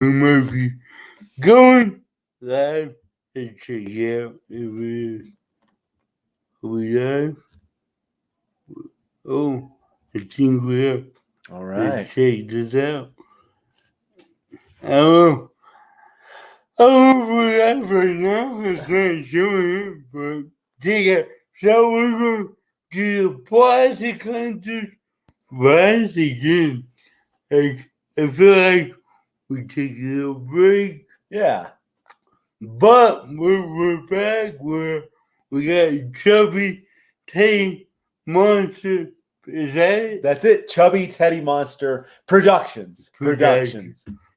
We might be going live and check out if it is. Are we live? Oh, I think we are. All Let's right. check this out. Oh, we're live right now. It's not showing it, but check it. So we're going to do the plastic contest once again. Like, I feel like we take a little break. Yeah. But we're back where we got Chubby T Monster. Is that it? That's it. Chubby Teddy Monster Productions.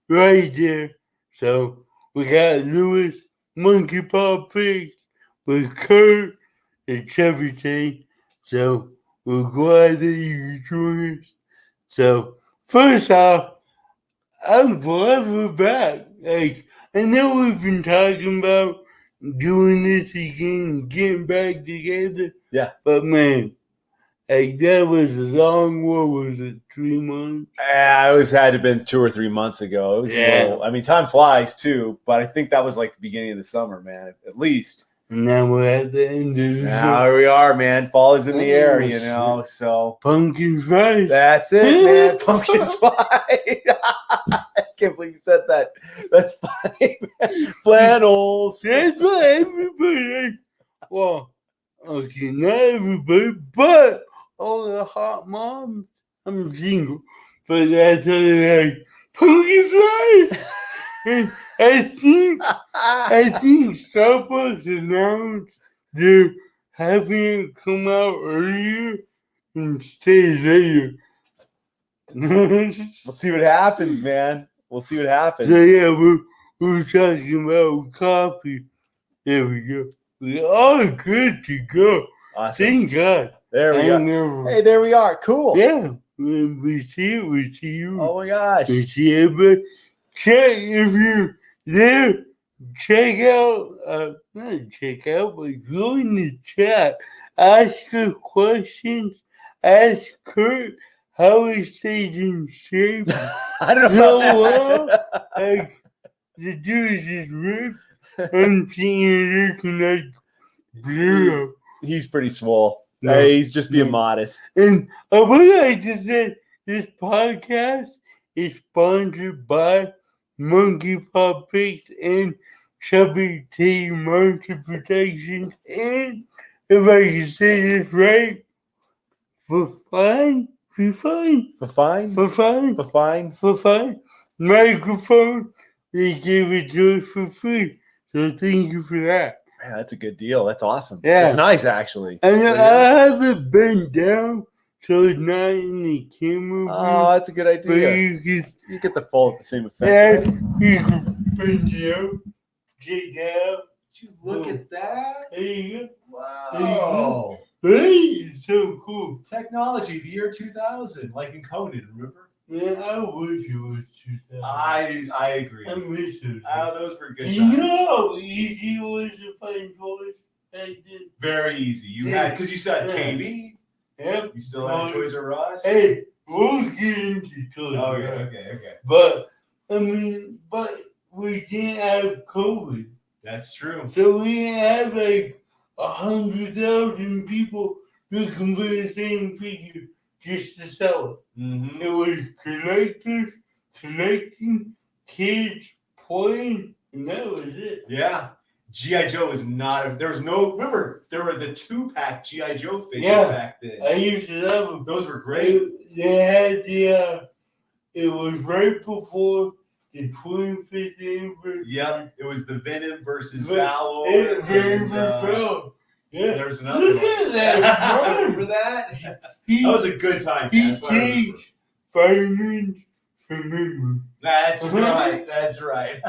Right there. So we got Lewis Monkey Paw Pics with Kurt and Chubby T. So we're glad that you could join us. So first off, I'm glad we're back. Like, I know we've been talking about doing this again, getting back together. Yeah. But man, like that was a long, what was it, 3 months? It was had to have been 2 or 3 months ago. It was a little, I mean, time flies too, but I think that was like the beginning of the summer, man, at least. And now we're at the end of the Now here we are, man. Fall is in the air, you know. So pumpkin spice. That's it, man. Pumpkin spice. I can't believe you said that. That's funny, man. Flannels. That's what everybody. Well, okay, not everybody, but all the hot moms. I'm single, but that's how they like pumpkin spice. And I think Starbucks announced they're having it come out earlier and stay later. We'll see what happens, man. We'll see what happens. So yeah, we're talking about coffee. There we go. We're all good to go. Awesome. Thank God. There we go. Hey, there we are. Cool. Yeah. We see it. We see you. Oh my gosh. We see everybody. Check if you're there. Check out, not check out, but go in the chat. Ask her questions. Ask Kurt how he stays in shape. I don't know. Like, the dude is just ripped. I'm seeing him looking like blue. He's pretty swole. No. Hey, he's just being modest. And I would like to say this podcast is sponsored by Monkey Paw Pics and Chubby T Monster Protection. And if I can say this right, for fine, microphone, they gave it to us for free. So thank you for that. Man, that's a good deal. That's awesome. Yeah. It's nice, actually. And I have it bent down so it's not in the camera. Oh, that's a good idea. But you get the full same effect. Yeah, right? You can bend it out, check out. Did you look at that? There you go. Wow. Hey, it's so cool. Technology, the year 2000, like in Conan, remember? Yeah, I wish it was 2000. I agree. I miss it. Those were good times. You know how easy it was to find toys back then? Very easy. You had, because you said KB. Yep. You still had Toys R Us. Hey, we'll get into toys. Okay. But, I mean, we didn't have COVID. That's true. So we didn't have like 100,000 people looking for the same figure just to sell it. Mm-hmm. It was collectors, collecting, kids playing, and that was it. Yeah. G.I. Joe was not, there was no, remember, there were the 2-pack G.I. Joe figures back then. I used to have them. Those were great. They had it was right before the 25th anniversary. Yep, it was the Venom versus Valor. Venom versus Valor. Yeah. There's another Look one. at that. Remember that? That was a good time. He changed firemen for members. That's right. That's right.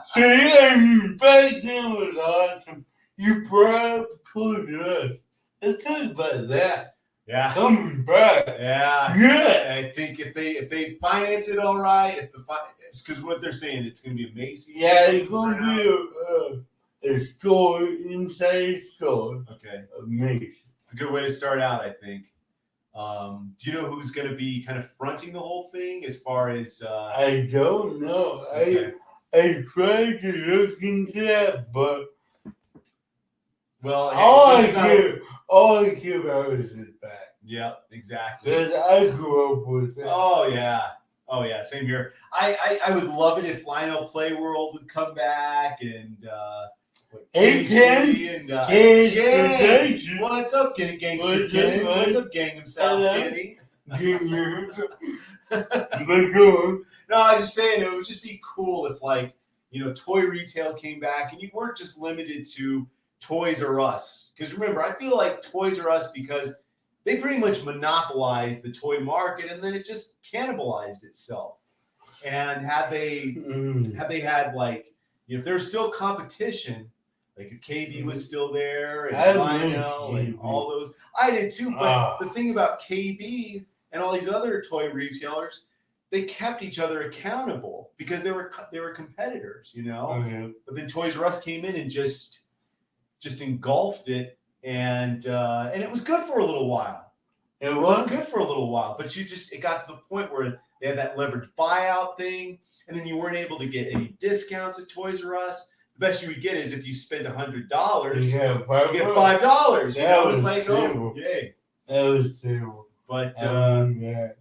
So yeah, I mean, back then was awesome. You brought up Toys R Us. Let's talk about that. Yeah. Coming back. Yeah. Yeah. I think if they finance it all right, it's because what they're saying, it's going to be a Macy's. Yeah, it's going to be a store inside a store. Okay. A Macy's. It's a good way to start out, I think. Do you know who's going to be kind of fronting the whole thing as far as? I don't know. Okay. I tried to look into that, but Well, hey, all I care about is his back. Yep, exactly. Because I grew up with it. Oh yeah, same here. I would love it if Lionel Playworld would come back and Hey, Casey Ken. and Ken. What's up, Gangster Ken? What's up, Gang himself, Kenny? No, I was just saying it would just be cool if toy retail came back and you weren't just limited to Toys R Us. Because remember, I feel like Toys R Us, because they pretty much monopolized the toy market and then it just cannibalized itself. And had they had if there was still competition, like if KB was still there and Lionel and all those, I did too. But the thing about KB and all these other toy retailers, they kept each other accountable because they were competitors, But then Toys R Us came in and just engulfed it, and it was good for a little while. It was good for a little while, but it got to the point where they had that leverage buyout thing, and then you weren't able to get any discounts at Toys R Us. The best you would get is if you spent $100, you get $5. It's like, oh, yay. That was terrible. But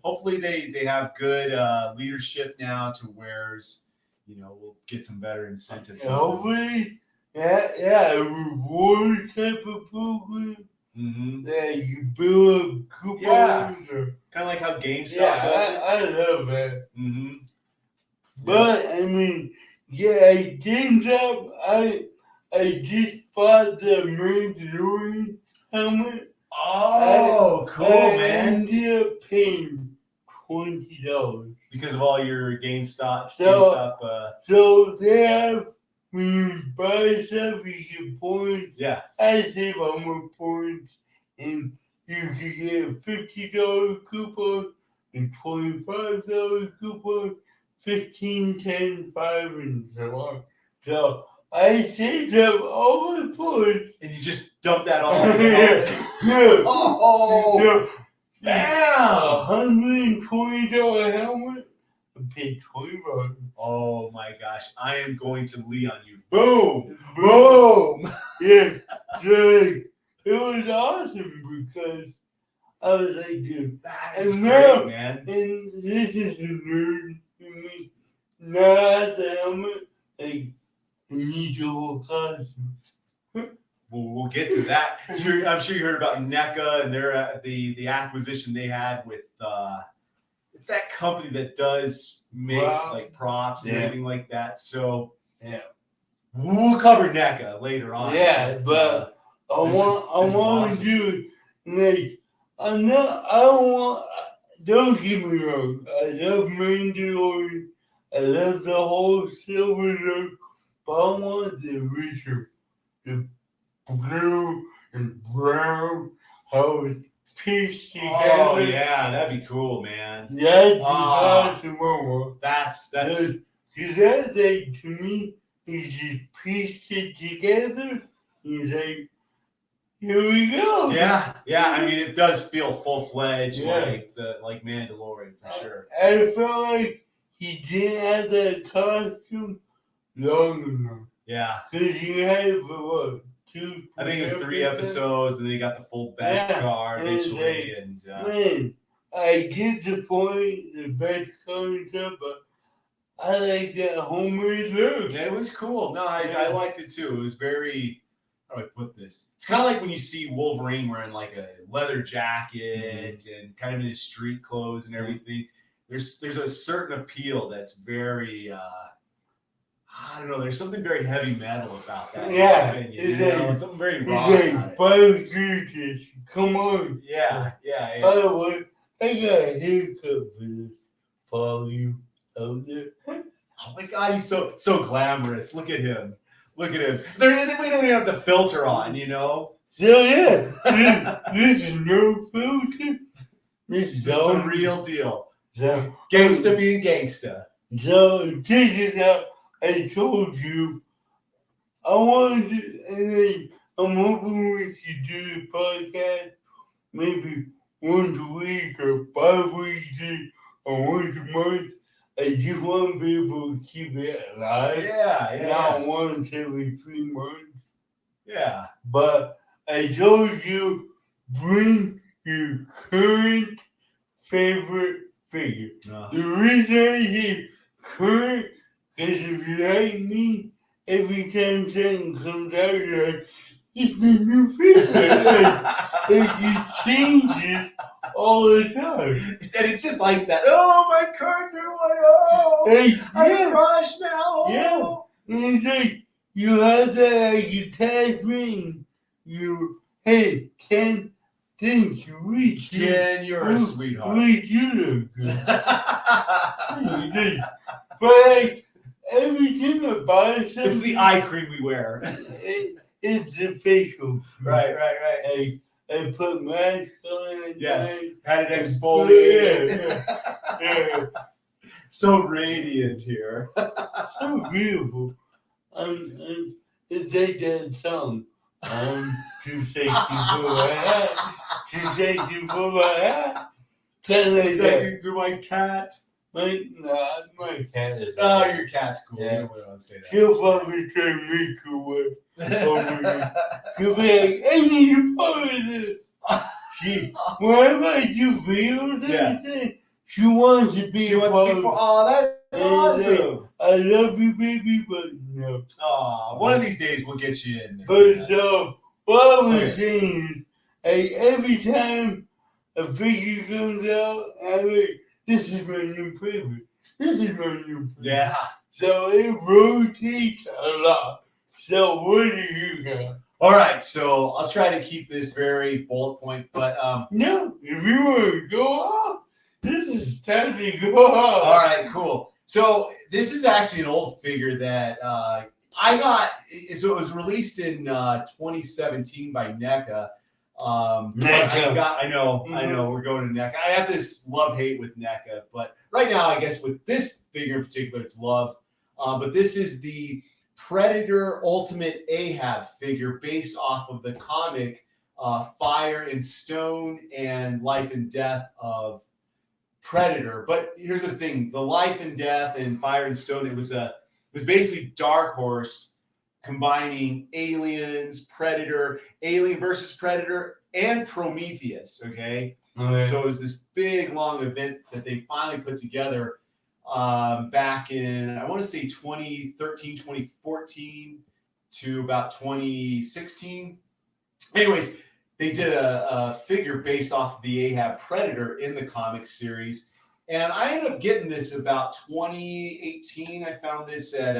hopefully they have good leadership now to where's, we'll get some better incentives. Hopefully, a reward type of program. Mm-hmm. That you build up coupons. Yeah. Kind of like how GameStop does it. I love that. Mm-hmm. But, I mean, GameStop, I just bought the Mandalorian helmet. Oh, cool, man. I ended up paying $20. Because of all your GameStop. So they have, when you buy stuff, you get points. Yeah. I save all my points, and you can get a $50 coupon, and $25 coupon, 15, 10, 5, and so on. So I saved up all my points. And you just dump that all Yeah. Oh, damn! $120 helmet. I paid $20. Oh my gosh! I am going to lean on you. Boom! Boom! Yeah, it was awesome because I was like, dude, that is great, man. And this is a nerd for me. Not the helmet, like, you need your whole costume. We'll get to that. I'm sure you heard about NECA and their the acquisition they had with it's that company that does make like props and everything like that. So we'll cover NECA later on. Yeah, but I want to do like don't get me wrong. I love Mandalorian. I love the whole silver look, but I want the original, the blue and brown, how it's pieced together. Oh yeah, that'd be cool, man. That's awesome. That's because that like, to me, he just pieced it together. He's like, here we go. Yeah. I mean, it does feel full-fledged, like Mandalorian for sure. I felt like he didn't have that costume long enough. Yeah. Because he had it for two? I think it was 3 episodes, and then he got the full best car eventually. Man, I get the point, the best car and stuff, but I like that homemade look. Yeah, it was cool. No, I liked it too. It was very, how do I put this? It's kind of like when you see Wolverine wearing like a leather jacket and kind of in his street clothes and everything. There's a certain appeal that's very, I don't know. There's something very heavy metal about that. Yeah, something very raw about it. Come on. Yeah. By the way, I got a haircut for this. Follow you out there. Oh my God, he's so glamorous. Look at him. We don't even have the filter on, So this is no filter. This is the real deal. So, gangsta being gangsta. So check this out. I told you I wanted to, and then I'm hoping we could do the podcast maybe once a week or 5 weeks or once a month. I just want to be able to keep it alive, Yeah, not once every 3 months. yeah. But I told you, bring your current favorite figure. The reason I say current is if you like me, every time something comes out, you're like, it's my new favorite. It changes all the time. And it's just like that. Oh, my current new one. Oh, Hey, I'm crushed now. Yeah. And it's like, you have that like attachment. You, hey, Ken, thanks, you reach. Ken, you're a sweetheart. You look good. But like, every time I buy something, it's the eye cream we wear. It's the facial cream. Right. I put mask on it. Yes, had it exfoliated. Yeah. So radiant here. So beautiful. It's like that song. Too sexy for my hat. Too sexy for my hat. Taking through my cat. My cat is. Oh, your cat's cool. Yeah. You don't want to say that. She'll probably try to make her way over me. She'll be like, I need to follow this. Whenever I do videos and everything, she wants to be Oh, that's awesome. I love you, baby, but no. Oh, one of these days we'll get you in there. But so, what I was saying is, every time a figure comes out, I'm like, this is my new favorite. This is my new favorite. Yeah. So it rotates a lot. So what do you got? All right, so I'll try to keep this very bullet point, but no, if you want to go off, this is time to go off. All right, cool. So this is actually an old figure that I got. So it was released in 2017 by NECA. I know. We're going to NECA. I have this love-hate with NECA, but right now, I guess with this figure in particular, it's love. But this is the Predator Ultimate Ahab figure based off of the comic Fire and Stone and Life and Death of Predator. But here's the thing: the Life and Death and Fire and Stone, it was basically Dark Horse combining Aliens, Predator, Alien versus Predator, and Prometheus. Okay, so it was this big long event that they finally put together back in, I want to say 2013, 2014 to about 2016. Anyways, they did a figure based off of the Ahab Predator in the comic series. And I ended up getting this about 2018. I found this at,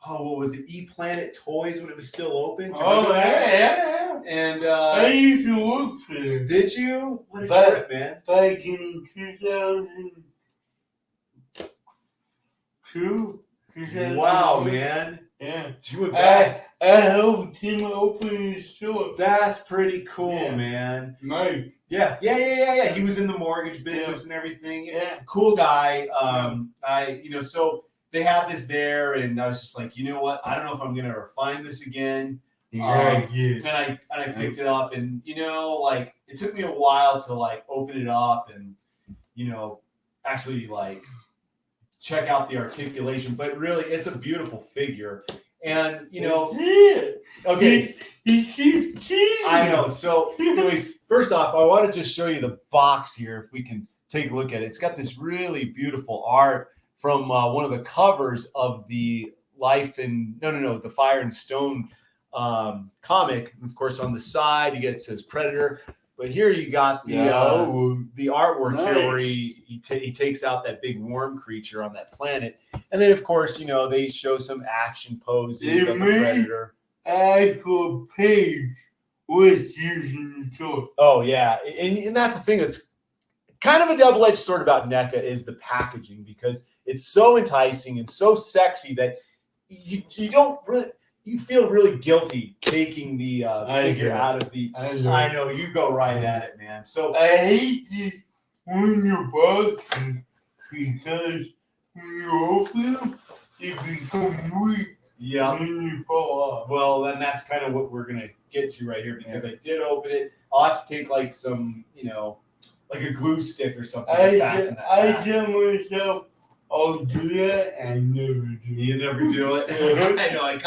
what was it? E-Planet Toys when it was still open. Yeah. And I used to work for them. Did you? What a trip, man. Back in 2002. Wow, man. Yeah. So you went back. I helped him open his store. That's pretty cool, man. Mike. Yeah. He was in the mortgage business and everything. Yeah. Cool guy. So they had this there, and I was just like, you know what? I don't know if I'm gonna ever find this again. And I picked it up, and it took me a while to open it up and actually check out the articulation. But really, it's a beautiful figure. And okay, he keeps teasing. I know. So, anyways, first off, I want to just show you the box here. If we can take a look at it, it's got this really beautiful art from one of the covers of the the Fire and Stone comic. Of course, on the side it says Predator, but here you got the artwork here where he takes out that big worm creature on that planet, and then of course they show some action poses of the Predator. Actual page was using the toy. Oh yeah, and that's the thing that's kind of a double-edged sword about NECA is the packaging, because it's so enticing and so sexy that you feel really guilty taking the figure out of the. I know, you go right at it, man. So I hate this when you're boxing, because when you open them, they become weak. Yeah. Then you fall off. Well, then that's kind of what we're gonna get to right here because I did open it. I'll have to take like some, like a glue stick or something to fasten that I back. tell myself I'll do that and never do it. You never do it. I know. I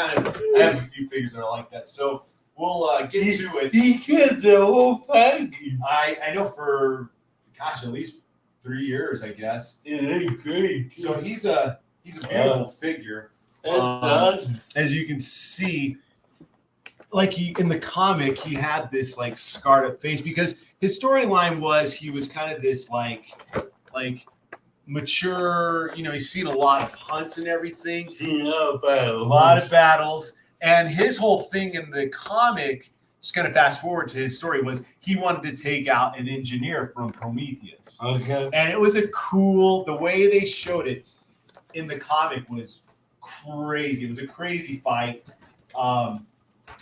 have a few figures that are like that. So we'll get to it. He kept the whole package. I know for gosh, at least 3 years, I guess. Yeah, that's great. So he's a beautiful figure. That's awesome. As you can see, like in the comic, he had this like scarred up face because his storyline was he was kind of this like mature, he's seen a lot of hunts and everything. Seen a lot of battles. And his whole thing in the comic, just kind of fast forward to his story, was he wanted to take out an engineer from Prometheus. Okay. And it was the way they showed it in the comic was crazy. It was a crazy fight. I'm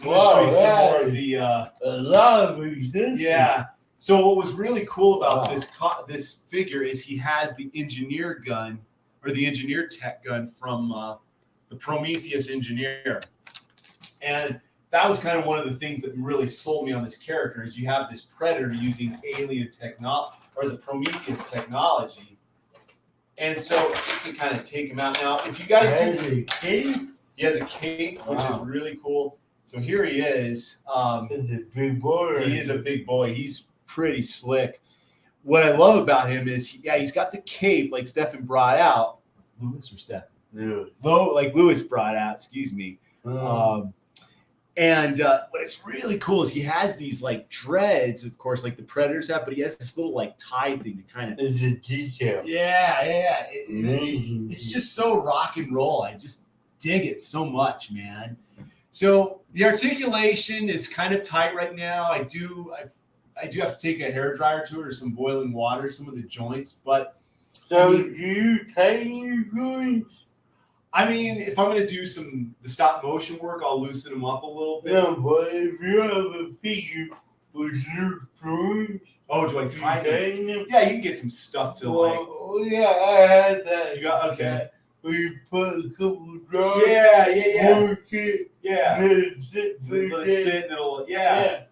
gonna show you some more of the a lot of resistance. yeah. So what was really cool about this figure is he has the engineer gun or the engineer tech gun from the Prometheus engineer, and that was kind of one of the things that really sold me on this character. Is you have this predator using alien technology or the Prometheus technology, and so to kind of take him out. Now, if you guys do, he has a cape, which is really cool. So here he is. He's a big boy. He is a big boy. He's pretty slick. What I love about him is, he's got the cape like Stefan brought out. Lewis or Stefan? Like Lewis brought out, excuse me. And what's really cool is he has these like dreads, of course, like the Predators have, but he has this little like tie thing to kind of. It's a detail. Yeah. It's just so rock and roll. I just dig it so much, man. So the articulation is kind of tight right now. I do have to take a hairdryer to it or some boiling water, some of the joints. But so do you tighten your joints? I mean, if I'm going to do the stop motion work, I'll loosen them up a little bit. No, but if you have a figure with loose joints, do I tighten them? Yeah, you can get some stuff to yeah, I had that. You got okay. We put a couple drops. Yeah. Work it. Yeah. Let it sit for a Let day. it sit and it'll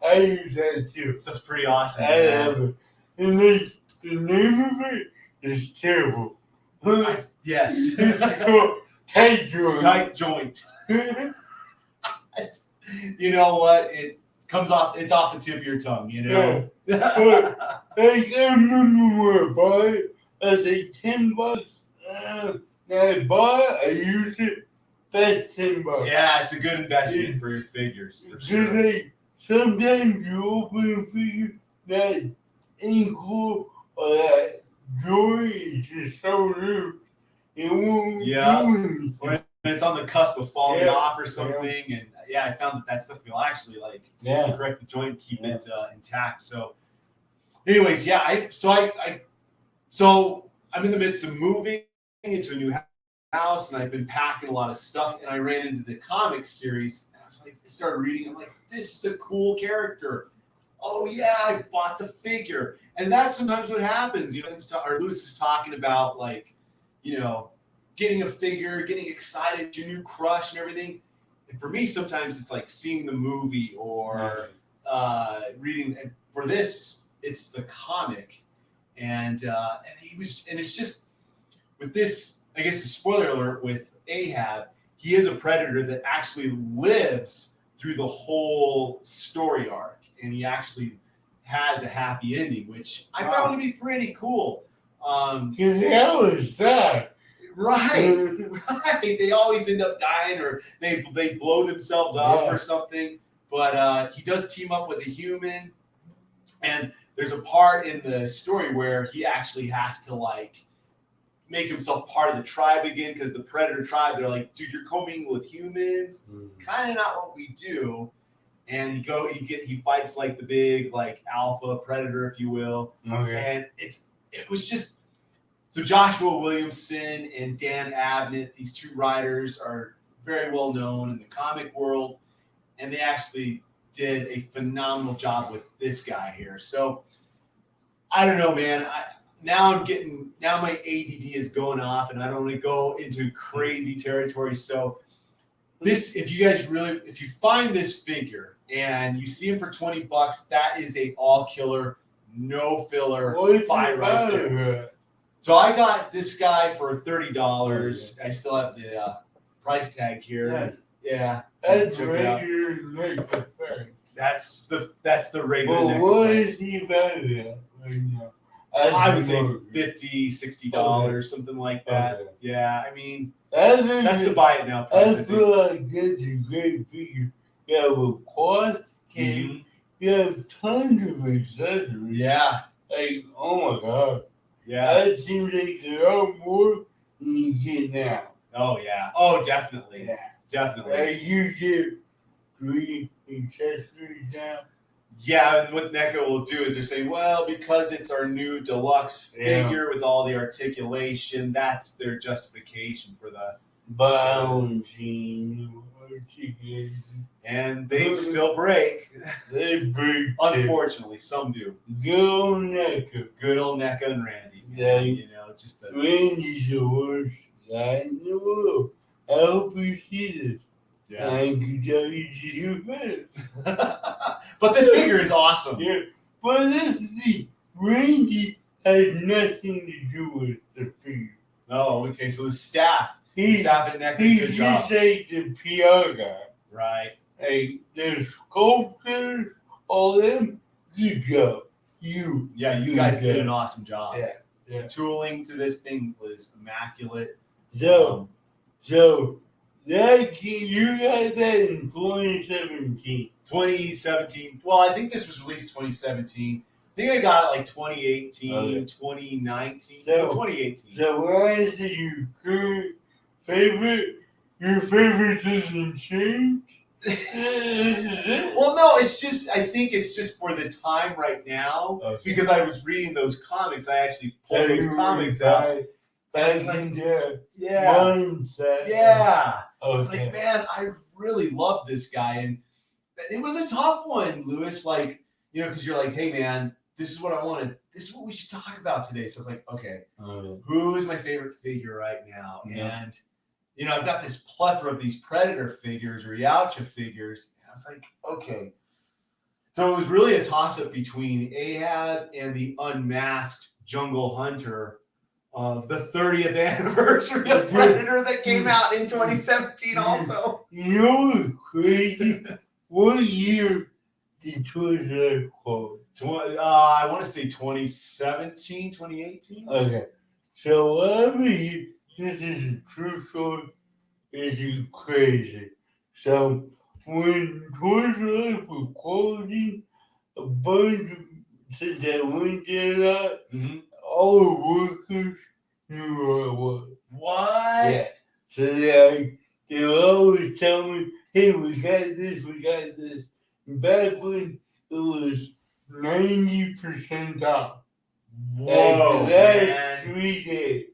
I use that too. Stuff's pretty awesome. I have it. And the name of it is terrible. Yes. It's called tight joint. Tight joint. You know what? It comes off. It's off the tip of your tongue. Yeah. I remember where I bought it. I was like $10. I bought it. I used it. That's $10. Yeah, it's a good investment for your figures. For sure. Sometimes you open a figure that ankle or that joint is just so loose. It won't do when it's on the cusp of falling off or something, and I found that stuff will actually correct the joint, and keep it intact. So, anyways, so I'm in the midst of moving into a new house, and I've been packing a lot of stuff, and I ran into the comic series, and I started reading. I'm like, this is a cool character. Oh yeah, I bought the figure, and that's sometimes what happens. Lewis is talking about getting a figure, getting excited, your new crush and everything. And for me, sometimes it's like seeing the movie or reading. And for this, it's the comic, and it's just with this. I guess a spoiler alert with Ahab. He is a predator that actually lives through the whole story arc, and he actually has a happy ending, which I found to be pretty cool. Because they always die. Right. They always end up dying, or they blow themselves up or something. But he does team up with a human, and there's a part in the story where he actually has to make himself part of the tribe again, because the predator tribe, they're like, dude, you're commingled with humans. Kind of not what we do. And he fights like the big alpha predator, if you will. Okay. And it was just so Joshua Williamson and Dan Abnett, these two writers are very well known in the comic world, and they actually did a phenomenal job with this guy here. So I don't know, man. Now my ADD is going off, and I don't want to go into crazy territory. So This, if you find this figure and you see him for $20, that is a all killer, no filler buy right there. So I got this guy for $30. I still have the price tag here. Yeah, that's regular NECA price. That's the regular. Well, what is he valued at right now? I would say $50, $60, something like that. Okay. Yeah, I mean, that's the buy it now price. I feel like that's a great figure. You have a cloth case. You have tons of accessories. Yeah. Like, oh my God. Yeah. That seems like there are more than you get now. Oh, yeah. Oh, definitely. Yeah. Definitely. Like, you get 3 accessories now. Yeah, and what NECA will do is they're saying, well, because it's our new deluxe figure with all the articulation, that's their justification for the bouncing articulation. And they still break. They break. Unfortunately, some do. Good old NECA. Good old NECA and Randy. Yeah. You know, just the Randy's the worst guy in the world. I hope you see this. Yeah. I can tell you to do better. But this figure is awesome. Yeah. But this is the Randy has nothing to do with the figure. Oh, okay. So the staff. Staff at NECA, good job. He's just like the PR guy. Right. Like the sculptors, all them, good job. You guys did an awesome job. Yeah. The tooling to this thing was immaculate. So that you got that in 2017. 2017. Well, I think this was released 2017. I think I got it like 2018, 2019. No, 2018. So why is it your current favorite? Your favorite doesn't change? This is it? Well, no, it's just, I think it's just for the time right now. Okay. Because I was reading those comics. I actually pulled those comics out. That's like, mindset. Yeah. Okay. I was like, man, I really love this guy. And it was a tough one, Lewis. Like, you know, because you're like, hey, man, this is what I wanted. This is what we should talk about today. So I was like, okay, who is my favorite figure right now? Yeah. And, you know, I've got this plethora of these Predator figures, Ryaucha figures. And I was like, okay. So it was really a toss-up between Ahab and the unmasked Jungle Hunter of the 30th anniversary of Predator that came out in 2017 also. You know what's crazy? What year did Toys R Us close? I want to say 2017, 2018. Okay. So whatever year, this is a true story. This is crazy. So when Toys R Us was closing, a bunch of since that went there, all the workers knew where I was. What? Yeah. So they would always tell me, hey, we got this. Back when it was 90% off. Whoa, like the last 3 days.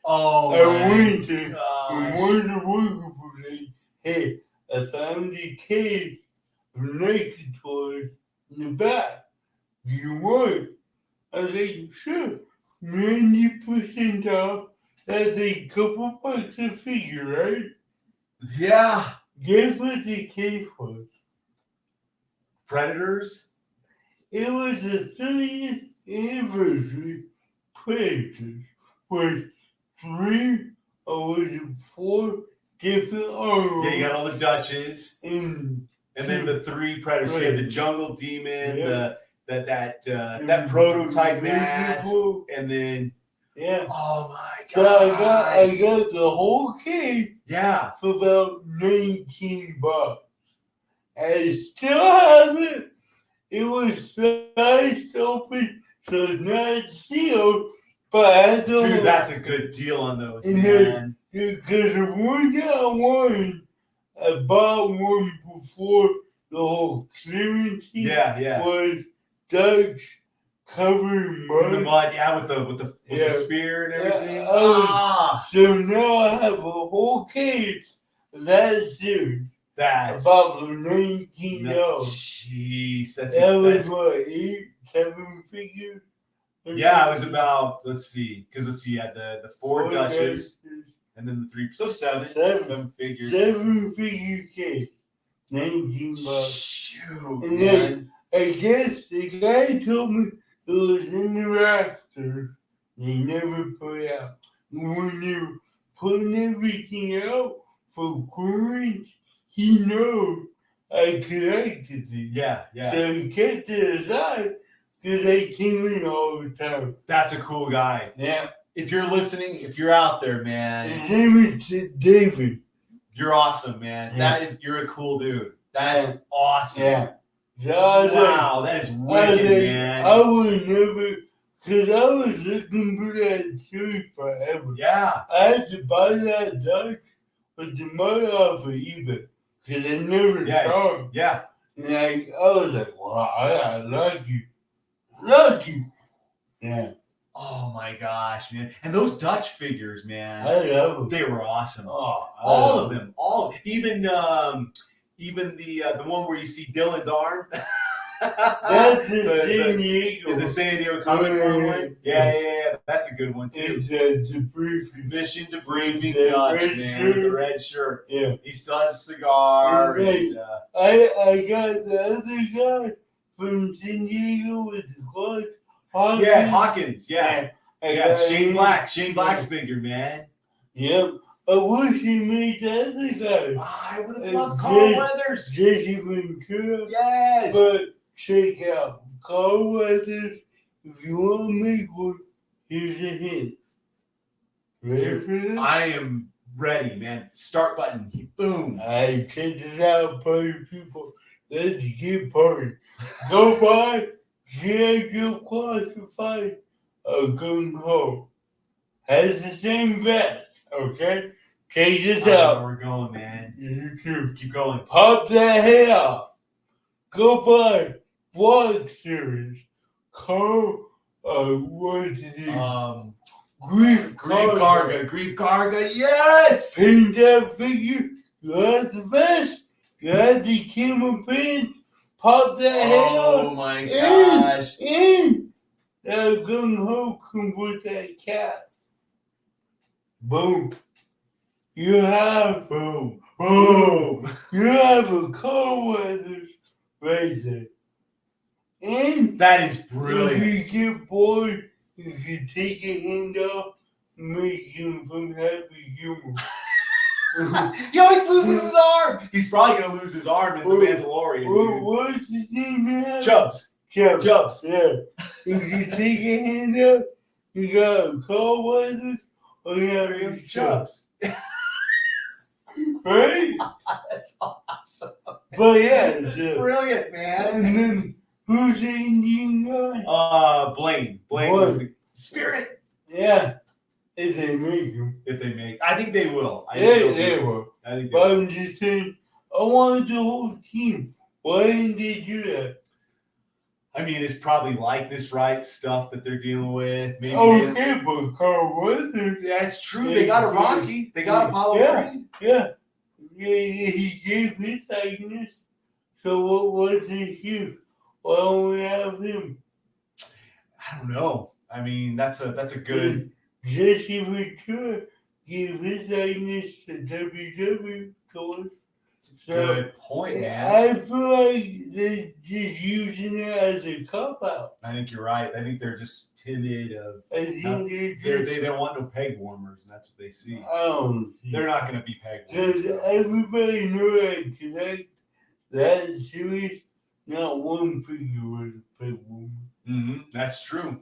Oh, I went to one of the workers was like, hey, I found a case of naked toys in the back. Do you want it? I was like, sure. 90% off. That's a couple bucks a figure, right? Yeah. Guess what the case was? Predators? It was the 30th anniversary Predators with 3 or was it 4 different armors. Yeah, you got all the Dutches. And then the 3 Predators. So you had the Jungle Demon, that prototype mask, and then oh my god! So I got the whole case. Yeah, for about $19. I still have it. It was sliced open, so it's not sealed. But I don't. Dude, that's a good deal on those, man. Because the one that I wanted, I bought one before the whole clearance. Was Dutch covered in mud. The mud, with the spear and everything. So now I have a whole case of that suit. That's about $19. Jeez, that was what, 8, 7 figures? Yeah, it was about, let's see, you had the 4 Dutches, And then the 3. So 7. Seven. 7 figures. 7-figure case. $19. Shoot, And man. I guess the guy told me it was in the rafters. They never put it out. When they're putting everything out for clearance, he knows I collected it. Yeah, yeah. So he kept it aside because they came in all the time. That's a cool guy. Yeah. If you're listening, if you're out there, man, His name is David. you're awesome, man. Yeah. You're a cool dude. That's Yeah. awesome. Yeah. So I was Wow, that is wicked, man. I would never, because I was looking for that series forever. Yeah. I had to buy that Dutch with the money off of eBay because I never saw him. Yeah. And I was like, wow, I lucky. Lucky. Yeah. Oh my gosh, man. And those Dutch figures, man, I love them. they were awesome. Oh, All of them. Even the one where you see Dylan's arm. That's in San Diego. The San Diego Comic Con one. Yeah. That's a good one too. It's a debriefing. Mission debriefing The Dutch, red man, shirt. with the red shirt. Yeah. He still has a cigar. Right. And, I got the other guy from San Diego with the gloves. Hawkins. Yeah. got Shane him. Black. Shane Black's figure, man. Yep. I wish he made the other guy. I would have loved Carl Jesse- Weathers. Jesse Ventura. Yes. But check out Carl Weathers. If you want to make one, here's a hint. Ready for this? I am ready, man. Start button. Boom. I check this out, party people. Let's get party. Go buy G.I. Joe Classified a Gung Ho. Has the same vest, okay? Check this I know out. where we're going, man. You too. Keep going. Pop that head off. Go buy Vlog Series. Carl, what's his name? Grief Karga. Yes. Paint that figure. You have the vest. You have the camera pin. Pop that head Oh off. my gosh. And that Gung Ho comes with that cat. Boom. You have Boom. You have a Carl Weathers right there. And That is if brilliant. you get bored, you can take a hand off and make him from Happy Humor. He always loses his arm. He's probably gonna lose his arm in the Mandalorian. dude. What's his name now? Chubbs. Chubby. Chubbs. Yeah. If you take a hand off, you got Carl Weathers or you have Chubbs. Right? That's awesome. But yeah, so, Brilliant, man. and then who's the Indian guy? Blaine. Blaine was the Spirit. Yeah, if they make him. If they make, I think they will. I Yeah, think they they'll do it. will. I think they But will. I'm just saying, I wanted the whole team. Why didn't they do that? I mean, it's probably likeness rights stuff that they're dealing with. Maybe. Okay, but Carl Weathers. Yeah, it's true. They got a Rocky. They got Apollo Yeah. Creed. Yeah. He gave his likeness. So what was his use? Why don't we have him? I don't know. I mean, that's a good. Jesse Ventura gave his likeness to WWE toys. Good point, man. I feel like they're just using it as a cop out. I think you're right. I think they're just timid. I think They don't want no peg warmers, and that's what they see. I don't see. They're not going to be peg warmers. Because everybody knew I connect that series. Not one figure was a peg woman. That's true.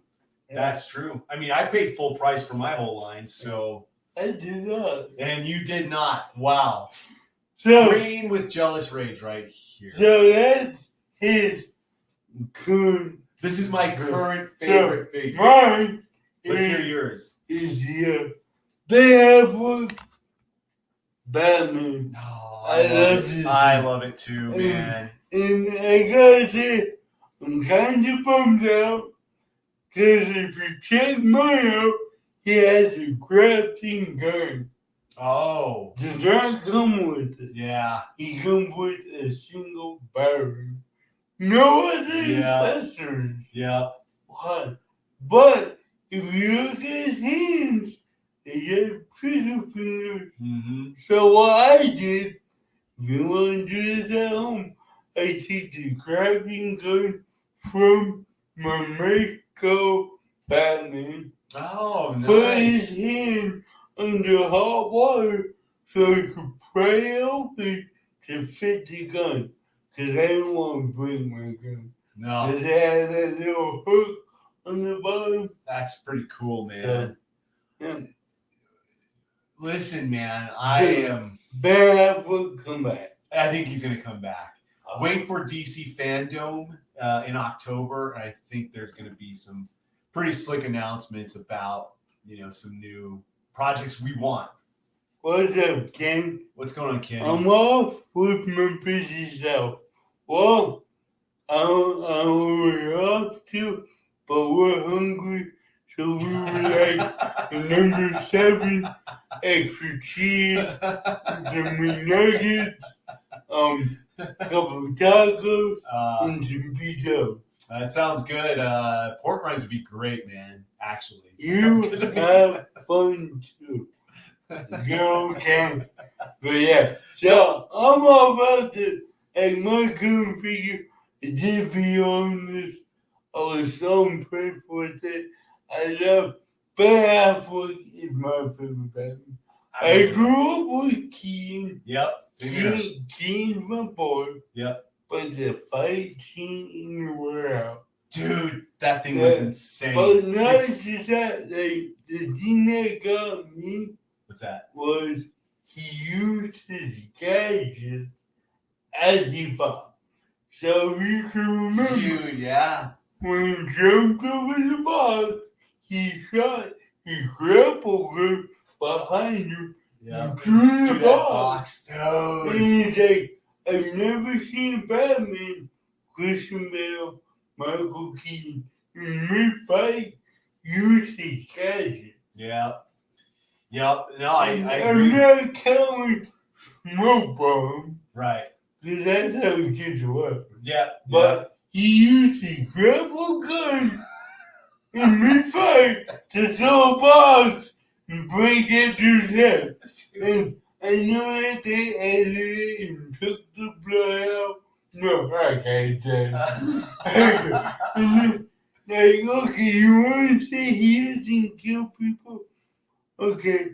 That's true. I mean, I paid full price for my whole line, so. I did not. And you did not. Wow. So, Green with jealous rage right here. so that's his current. This is my current favorite figure. Mine Let's hear is, yours. they have one Batman. Oh, I love it too, man. And I gotta say, I'm kind of bummed out because if you check mine out, he has a crafting gun. Oh. Does not come with it. Yeah. He comes with a single battery. No other accessories. Yeah. What? But if you look at his hands, they have trigger fingers. Mm-hmm. So what I did, if you want to do this at home, I take the grabbing gun from my Mexico Batman, Oh, put his nice. hand under hot water so I could pray open to fit the gun. Because I didn't want to break my gun. No, Because it had that little hook on the bottom. that's pretty cool, So, man. yeah. Listen, man, I am. Ben Affleck, come back. I think he's going to come back. Wait for DC Fandom in October. I think there's going to be some pretty slick announcements about some new projects we want. What's up, Ken? What's going on, Kenny? I'm off with my busy self. Well, I'm off too, but we're hungry, so we were like number 7, extra cheese, some nuggets, couple of tacos, and some pizza. That sounds good. Pork rinds would be great, man. Actually, You have fun too. Girl can. But yeah, so I'm all about to, like, my couldn't figure I did video on this. I was so impressed with it. I love Ben Affleck is my favorite Batman. I grew up with Keaton. Yep. Keaton's my boy. Yep. But the fight scene in the warehouse. Dude, that thing was insane. But not just that, like, the thing that got me. What's that? Was he used his gadget as he fought. So you can remember. Dude, yeah. When he jumped over the box, he grappled him behind him. Yeah. Through the box. Dude. And he's like, I've never seen Batman, Christian Bale, Michael Keaton, in mid-fight use his gadget. Yeah. Yep. No, I agree. I'm not counting smoke bomb. Right. Because that's how he gets away. Yeah. But he used his grapple gun in mid-fight to throw a box and break it to his head. And I know that they edited it and took the blood out. No, I can't say that. Like, okay, you want to say he doesn't kill people? Okay,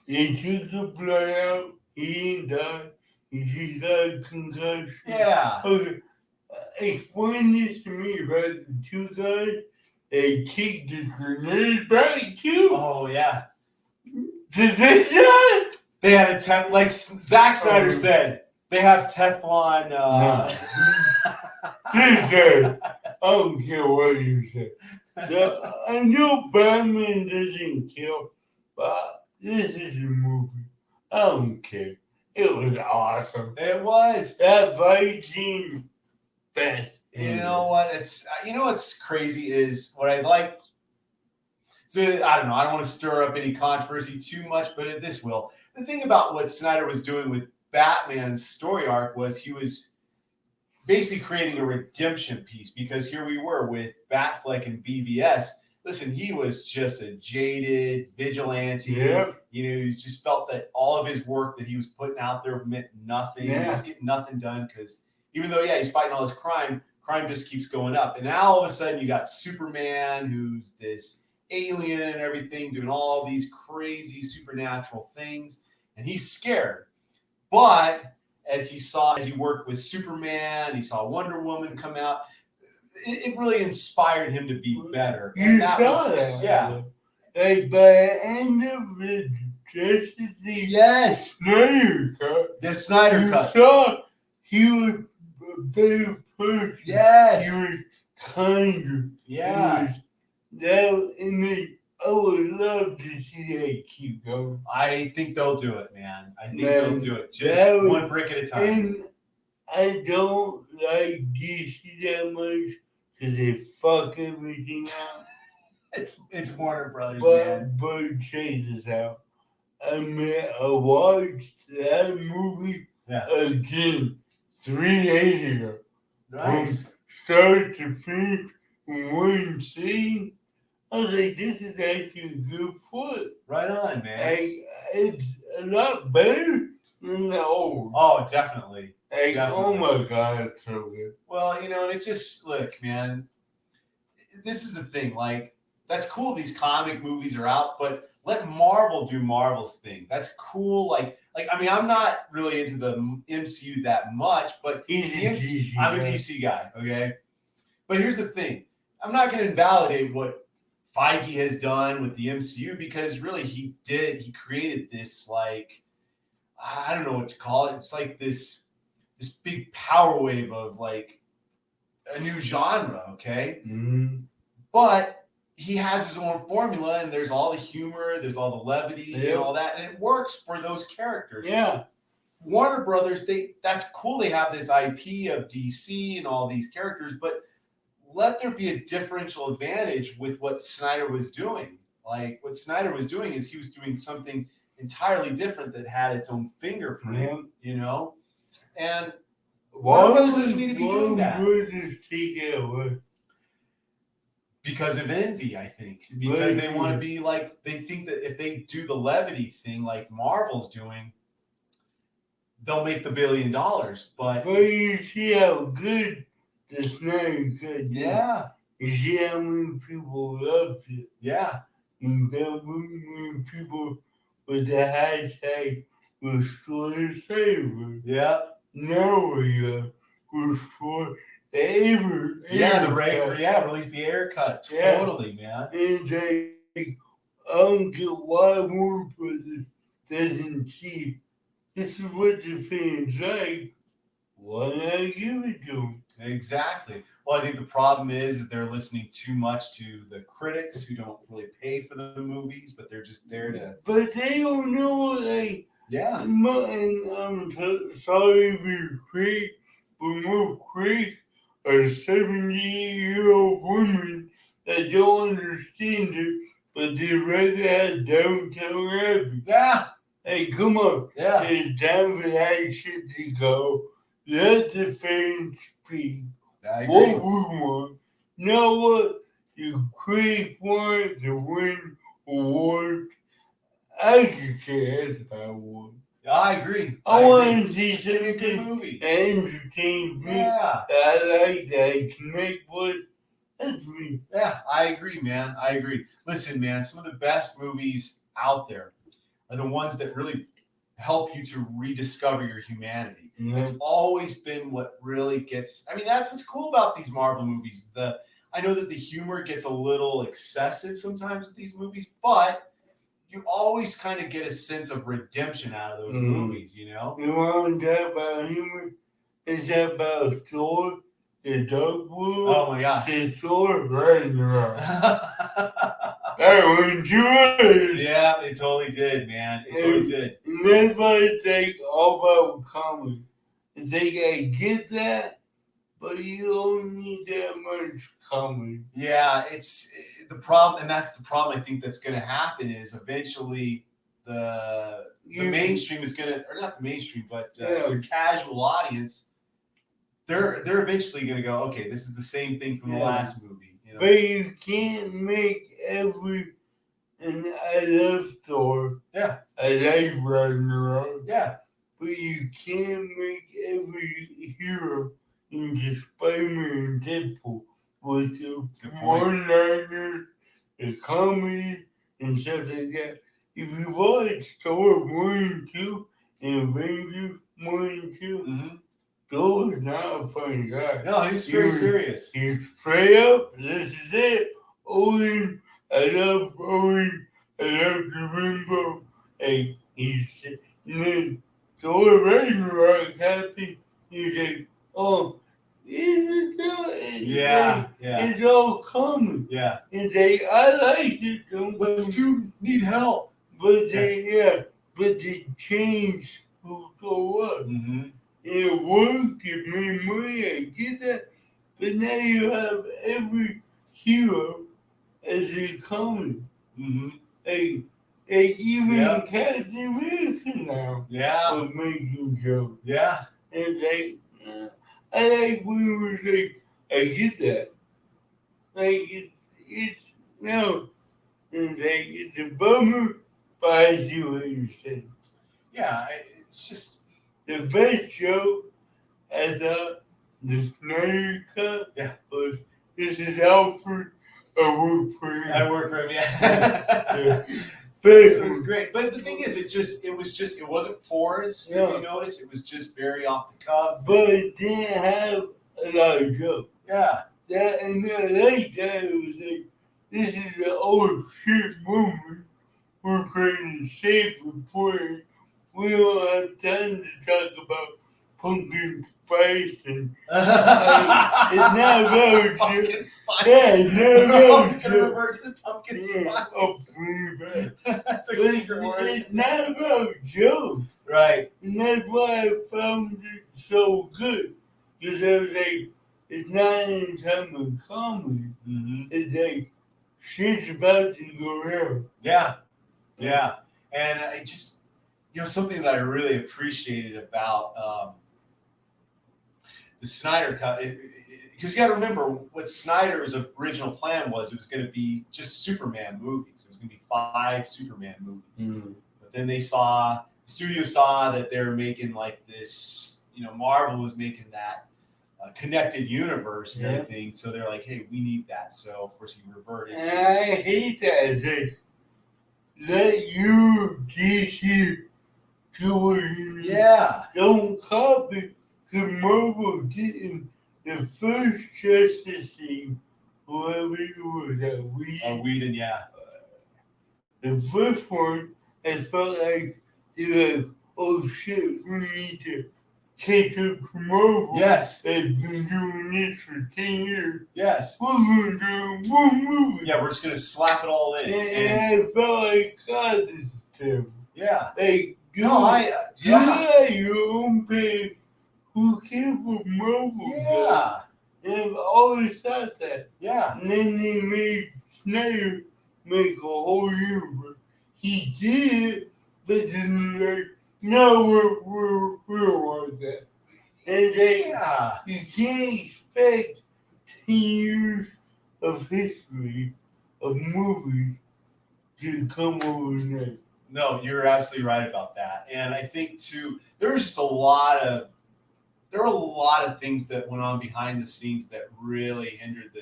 they took the blood out. He didn't die. He just got a concussion. Yeah. Okay, explain this to me, right? The two guys, they kicked the grenade back too. Oh yeah. Did they die? They had a like Zack Snyder said, they have Teflon. No. This guy, I don't care what you say. So, I know Batman doesn't kill, but this is a movie. I don't care. It was awesome. It was. That fight scene, best. You know what? What's crazy is what I like. So I don't know. I don't want to stir up any controversy too much, but this will. The thing about what Snyder was doing with Batman's story arc was he was basically creating a redemption piece, because here we were with Batfleck and BVS. Listen, he was just a jaded vigilante. Yeah. He just felt that all of his work that he was putting out there meant nothing. Yeah. He was getting nothing done because even though, he's fighting all this crime just keeps going up. And now all of a sudden you got Superman, who's this alien and everything, doing all these crazy supernatural things, and he's scared. But as he worked with Superman, he saw Wonder Woman come out, it really inspired him to be better. You saw that. Yeah. Like, by the end of the Justice League Snyder cut, the Snyder cut. You saw he was a better person. Yes. He was kinder. Yeah. I would love to see that keep going. I think they'll do it, man. I think they'll do it. Just one brick at a time. And I don't like DC that much because they fuck everything out. It's Warner Brothers, man. But check this out. I watched that movie again 3 days ago. Nice. From start to finish, one scene. I was like, this is actually a good foot. Right on, man. Like, it's a lot better than the old. Oh, definitely. Like, oh Definitely. my god, it's so good. Well, and it just look, man. This is the thing. Like, that's cool. These comic movies are out, but let Marvel do Marvel's thing. That's cool. I mean, I'm not really into the MCU that much, but He's a DC I'm a guy. DC guy. Okay, but here's the thing. I'm not going to invalidate what Feige has done with the MCU because really he created this like I don't know what to call it. It's like this big power wave of like a new genre, okay? Mm-hmm. But he has his own formula and there's all the humor, there's all the levity and all that, and it works for those characters. Yeah. Warner Brothers, that's cool. They have this IP of DC and all these characters, but let there be a differential advantage with what Snyder was doing. Like what Snyder was doing is he was doing something entirely different that had its own fingerprint, And Warner Brothers doesn't need to be doing that. Because of envy, I think. Because they want to be like, they think that if they do the levity thing like Marvel's doing, they'll make the $1 billion. But you see how good the Snyder Cut. Yeah. You see how many people loved it. Yeah. And how many people with the hashtag restore Saber. Yeah. Now we restore the Aver. Release the air cut. Totally, man. And like, I don't get why Warner Brothers doesn't see this is what the fans like. Why not give it to them? Exactly. Well, I think the problem is that they're listening too much to the critics who don't really pay for the movies, but they're just there to. But they don't know, like. Yeah. I'm sorry if you're quick, but more quick are 70-year-old women that don't understand it, but they'd rather have Downtown Abbey. Yeah. Hey, come on. Yeah. It's time for that shit to go. Let the fans speak. I agree. What we want. You know what? You quick want to win awards. I could care less about one. I agree. I want to see something a good something movie. that entertains me. Yeah. That I like, that I connect with. That's me. Yeah, I agree, man. I agree. Listen, man, some of the best movies out there are the ones that really help you to rediscover your humanity. Yeah. It's always been what really gets. I mean, that's what's cool about these Marvel movies. I know that the humor gets a little excessive sometimes with these movies, but you always kind of get a sense of redemption out of those movies, You want to talk about humor? It's about Thor, the Dark World. Oh my gosh. The Thor Ragnarok. That went too much. Yeah, it totally did, man. It totally did. And that's why it's like all about comedy. It's like, I get that, but you don't need that much comedy. Yeah, it's the problem, and that's the problem. I think that's going to happen is eventually the mainstream is going to, or not the mainstream, but your casual audience, they're eventually going to go, okay, this is the same thing from the last movie. But you can't make and I love Thor. Yeah. I like Ragnarok. Yeah. But you can't make every hero into Spider-Man and Deadpool with the one-liners, the comedy, and stuff like that. If you watch Thor 1 and 2 and Avengers 1 and 2, Thor is not a funny guy. No, he's very serious. He's straight up, this is it. Odin, I love Odin, I love the rainbow. And then Thor Ragnarok happened, he's like, oh, it's all coming. Yeah. And I like it. Let's need help. But they changed who Thor was. It worked, it made money, I get that. But now you have every hero as a comedy. Like even Captain America now. Yeah. Was making jokes. Yeah. And like, I like when it was like, I get that. Like, it's No, it's a bummer, but I see what you're saying. Yeah, it's just The best show I thought the Snyder Cut yeah. was this is Alfred, I work for you. I work for him. Yeah. It was great, but the thing is, it wasn't forced. Yeah. If you notice, it was just very off the cuff. But it didn't have a lot of jokes. Yeah, That and I like that. It was like, this is an old shit movie. We're trying to save before we don't have time to talk about pumpkin spice and it's not about pumpkin spice. yeah, it's not We're always about gonna revert to the pumpkin yeah, oh, spice. pretty bad. That's our But secret word. it's not about jokes. Right. And that's why I found it so good. Because I was like, it's not in time of comedy. Mm-hmm. It's like, shit's about to go down. Yeah, yeah, and I just, something that I really appreciated about the Snyder Cut, because you got to remember what Snyder's original plan was. It was going to be just Superman movies. It was going to be 5 Superman movies. But then the studio saw that they were making like this, Marvel was making that connected universe and everything. So they're like, hey, we need that. So, of course, he reverted And to I hate that. It's like, let you DC do what you need. yeah. Don't copy the Marvel getting the first Justice League, whoever it was, that Whedon, yeah. The first one, I felt like they're like, oh shit, we need to catch up to Marvel. Yes. They've been doing this for 10 years. Yes. We're going to do one movie. Yeah, we're just going to slap it all in. And I felt like, God, this is terrible. Yeah. Like, do your own page. Who cares what Marvel does? And I've always thought that. Yeah. And then they made Snyder make a whole universe. He did, but then like, no, we don't want that. And you can't expect 10 years of history of movies to come overnight. No, you're absolutely right about that. And I think too, there was just a lot of things that went on behind the scenes that really hindered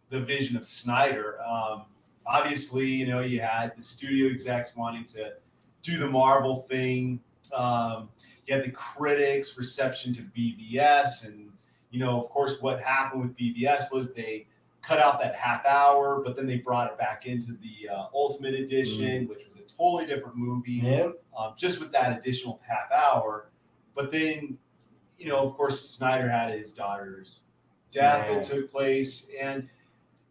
the vision of Snyder. Obviously, you had the studio execs wanting to do the Marvel thing. You had the critics' reception to BVS. And, of course, what happened with BVS was they cut out that half hour, but then they brought it back into the Ultimate Edition, which was a totally different movie, just with that additional half hour. But then, of course, Snyder had his daughter's death that took place, and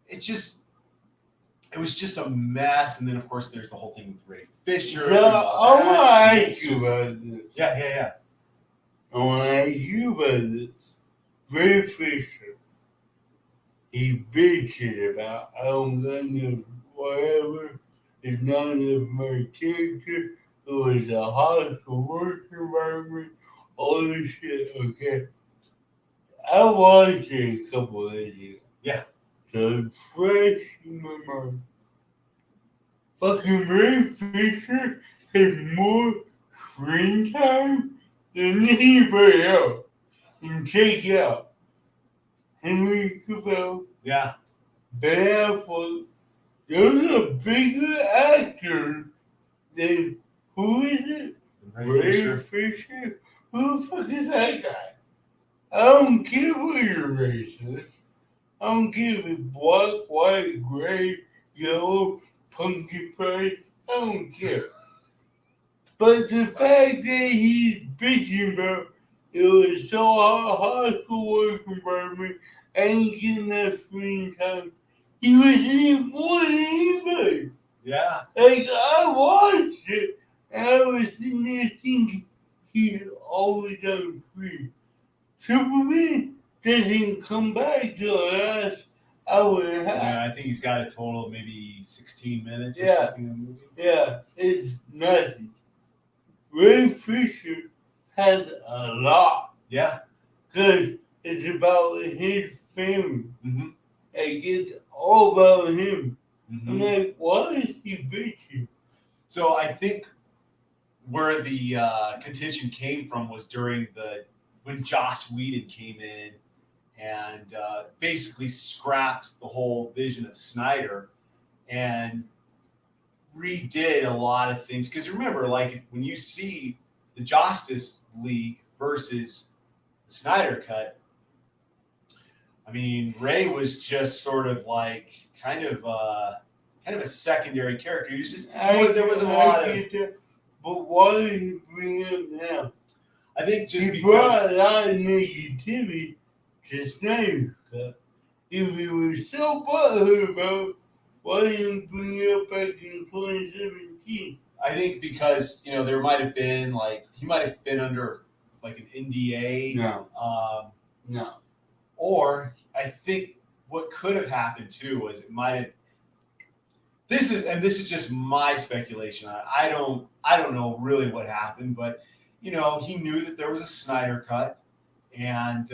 it was just a mess. And then, of course, there's the whole thing with Ray Fisher. So, I want to ask you about this. Yeah. I want to ask you about this. Ray Fisher, he bitches about, I don't got enough whatever, it's not enough my character, it was a hostile work environment, all this shit, okay? I watched it a couple of days ago. Yeah. So it's fresh in my mind. Fucking Ray Fisher had more screen time than anybody else. And check it out. Henry Cavill, Yeah. Ben Affleck, those are bigger actors than, who is it? Ray Fisher? Who the fuck is that guy? I don't care what your race is. I don't care if it's black, white, gray, yellow, pumpkin spice. I don't care. But the fact that he's bitching about it was so hostile work environment, I ain't getting that screen time. He wasn't even more than anybody. Yeah. Like, I watched it, and I was sitting there thinking, he's always on screen. Superman doesn't come back till the last hour and a half. Yeah, I think he's got a total of maybe 16 minutes or Yeah. something in the movie. Yeah, it's nothing. Ray Fisher has a lot. Yeah. Because it's about his family. Mm-hmm. Like, it's all about him. contention came from was when Joss Whedon came in and basically scrapped the whole vision of Snyder and redid a lot of things. Because remember, like when you see the Justice League versus the Snyder Cut, I mean, Ray was just sort of like kind of a secondary character. He was just there wasn't a lot of. But why did you bring him now? I think just he because brought a lot of negativity to Snyder Cut. If he was so butthurt about, why didn't you bring it up back in 2017? I think because there might have been he might have been under like an NDA. No. Or I think what could have happened too was it might have. This is just my speculation. I don't know really what happened, but he knew that there was a Snyder Cut, and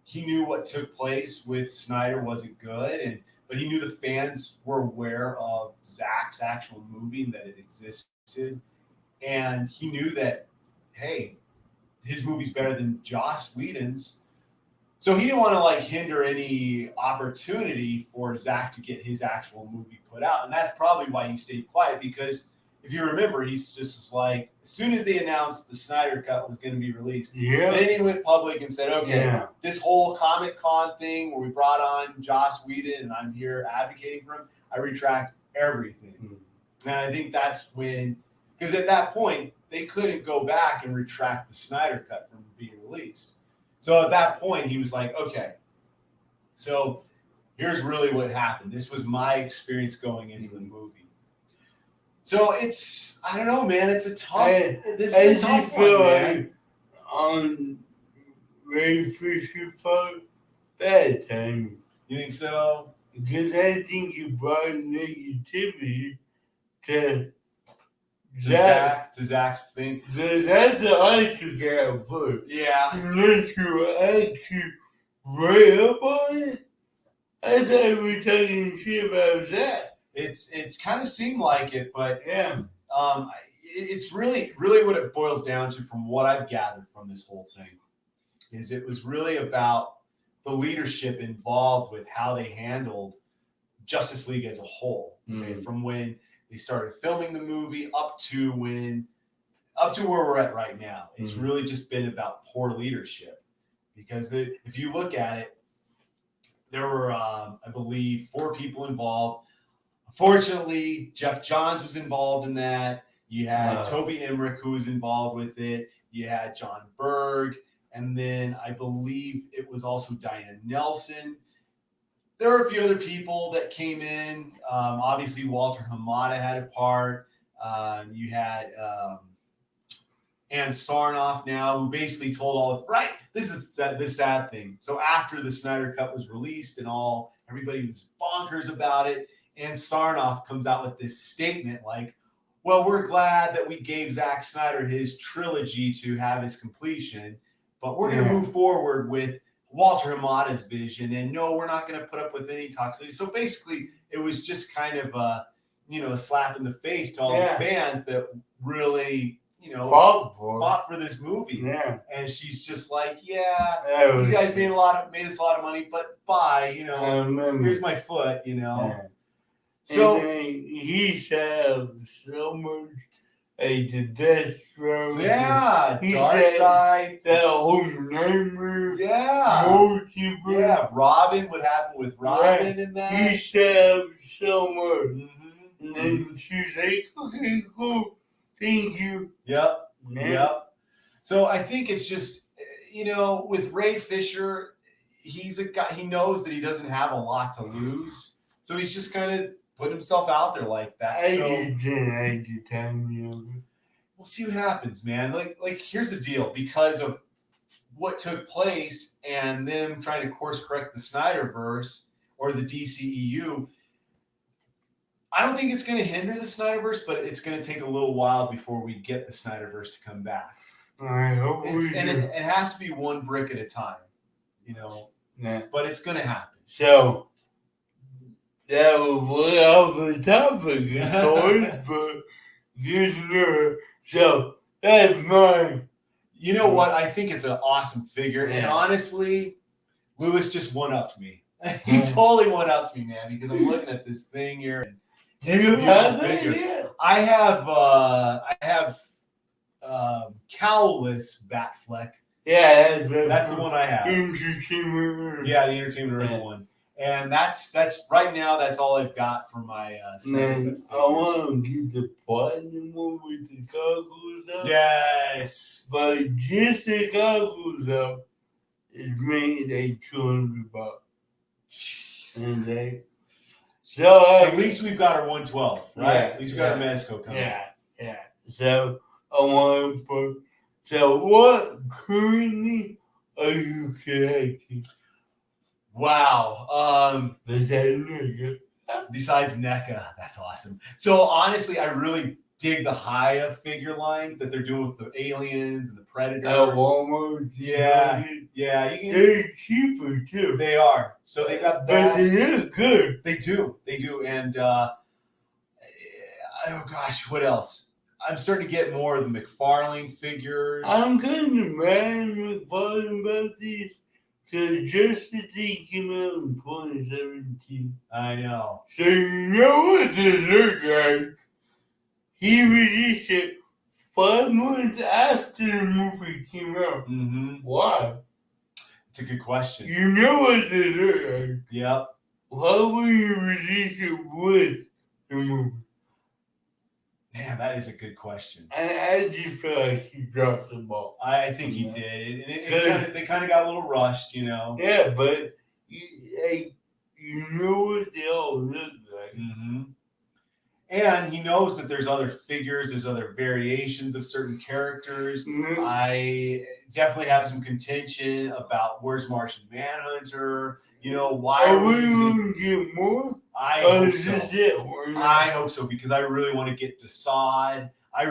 he knew what took place with Snyder wasn't good, but he knew the fans were aware of Zack's actual movie and that it existed, and he knew that hey, his movie's better than Joss Whedon's. So he didn't want to hinder any opportunity for Zack to get his actual movie put out. And that's probably why he stayed quiet, because if you remember, he's just like, as soon as they announced the Snyder Cut was going to be released, then he went public and said, okay, this whole Comic-Con thing where we brought on Joss Whedon and I'm here advocating for him, I retract everything. And I think that's when, because at that point, they couldn't go back and retract the Snyder Cut from being released. So at that point, he was like, okay, so here's really what happened. This was my experience going into the movie. So I don't know, man. It's a tough, this is a tough one, man. On Ray Fisher part, bad timing. You think so? Because I think you brought negativity to Zack's thing. That's what I took out first. Yeah. Unless you actually read up on it, I thought we were talking shit about that. It's kind of seemed like it, but yeah. It's really what it boils down to, from what I've gathered from this whole thing, is it was really about the leadership involved with how they handled Justice League as a whole. Okay, from when they started filming the movie up to where we're at right now. It's really just been about poor leadership, because if you look at it, there were, I believe, 4 people involved. Fortunately, Jeff Johns was involved in that. You had Toby Emmerich, who was involved with it. You had John Berg, and then I believe it was also Diane Nelson. There were a few other people that came in. Obviously, Walter Hamada had a part. You had Ann Sarnoff now, who basically told all right. This is the sad thing. So after the Snyder Cut was released and everybody was bonkers about it, Ann Sarnoff comes out with this statement like, well, we're glad that we gave Zack Snyder his trilogy to have his completion, but we're going to move forward with Walter Hamada's vision, and no, we're not going to put up with any toxicity. So basically, it was just kind of a slap in the face to all the fans that really, fought for this movie. Yeah. And she's just like, you guys made us a lot of money, but bye, here's my foot, Yeah. So he said so much. The Deathstroke. Yeah, Darkseid. That whole nightmare. Yeah. Multiverse. Yeah, Robin. What happened with Robin in that? He said so much. And then she's like, okay, cool. Thank you. Yep. Yep. So I think it's just, with Ray Fisher, he's a guy, he knows that he doesn't have a lot to lose. So he's just kind of put himself out there like that. We'll see what happens, man. Like here's the deal. Because of what took place and them trying to course correct the Snyderverse or the DCEU, I don't think it's going to hinder the Snyderverse, but it's going to take a little while before we get the Snyderverse to come back. I hope it has to be one brick at a time, but it's going to happen. So that was way off the topic, of course, but just so That's mine. You know what? I think it's an awesome figure. And Yeah. honestly, Lewis just one-upped me. He totally one-upped me, man, because I'm looking at this thing here. And it's a You beautiful have figure. it? Yeah. I have Cowless Batfleck. Yeah, That's the one I have. Entertainment. Yeah, the Entertainment Earth one. And that's right now. That's all I've got for my Man, I want to get the platinum one with the goggles up. Yes, But just the goggles up is made like $200. And so at least we've got our 112, right? Yeah, At least we got our Mezco coming. Yeah. So I want to put. So what currently are you collecting? Wow. Besides NECA, that's awesome. So honestly, I really dig the Haya figure line that they're doing with the aliens and the Predator. Walmart. Yeah. They're cheaper too. They are. So they got that. But they look good. They do. And oh gosh, what else? I'm starting to get more of the McFarlane figures. I'm kind of mad at McFarlane about these because Justice League came out in 2017. I know. So you know what they look like? He released it 5 months after the movie came out. Mm-hmm. Why? It's a good question. You know what they look like. Yep. Why would you release it with the movie? Man, that is a good question. I just feel like he dropped the ball. I think he did. And they kind of got a little rushed, you know. Yeah, but you know what they all look like. Mm-hmm. And he knows that there's other figures, there's other variations of certain characters. Mm-hmm. I definitely have some contention about where's Martian Manhunter. You know, why are we going to get more? I hope so. I hope so because I really want to get to Sod. I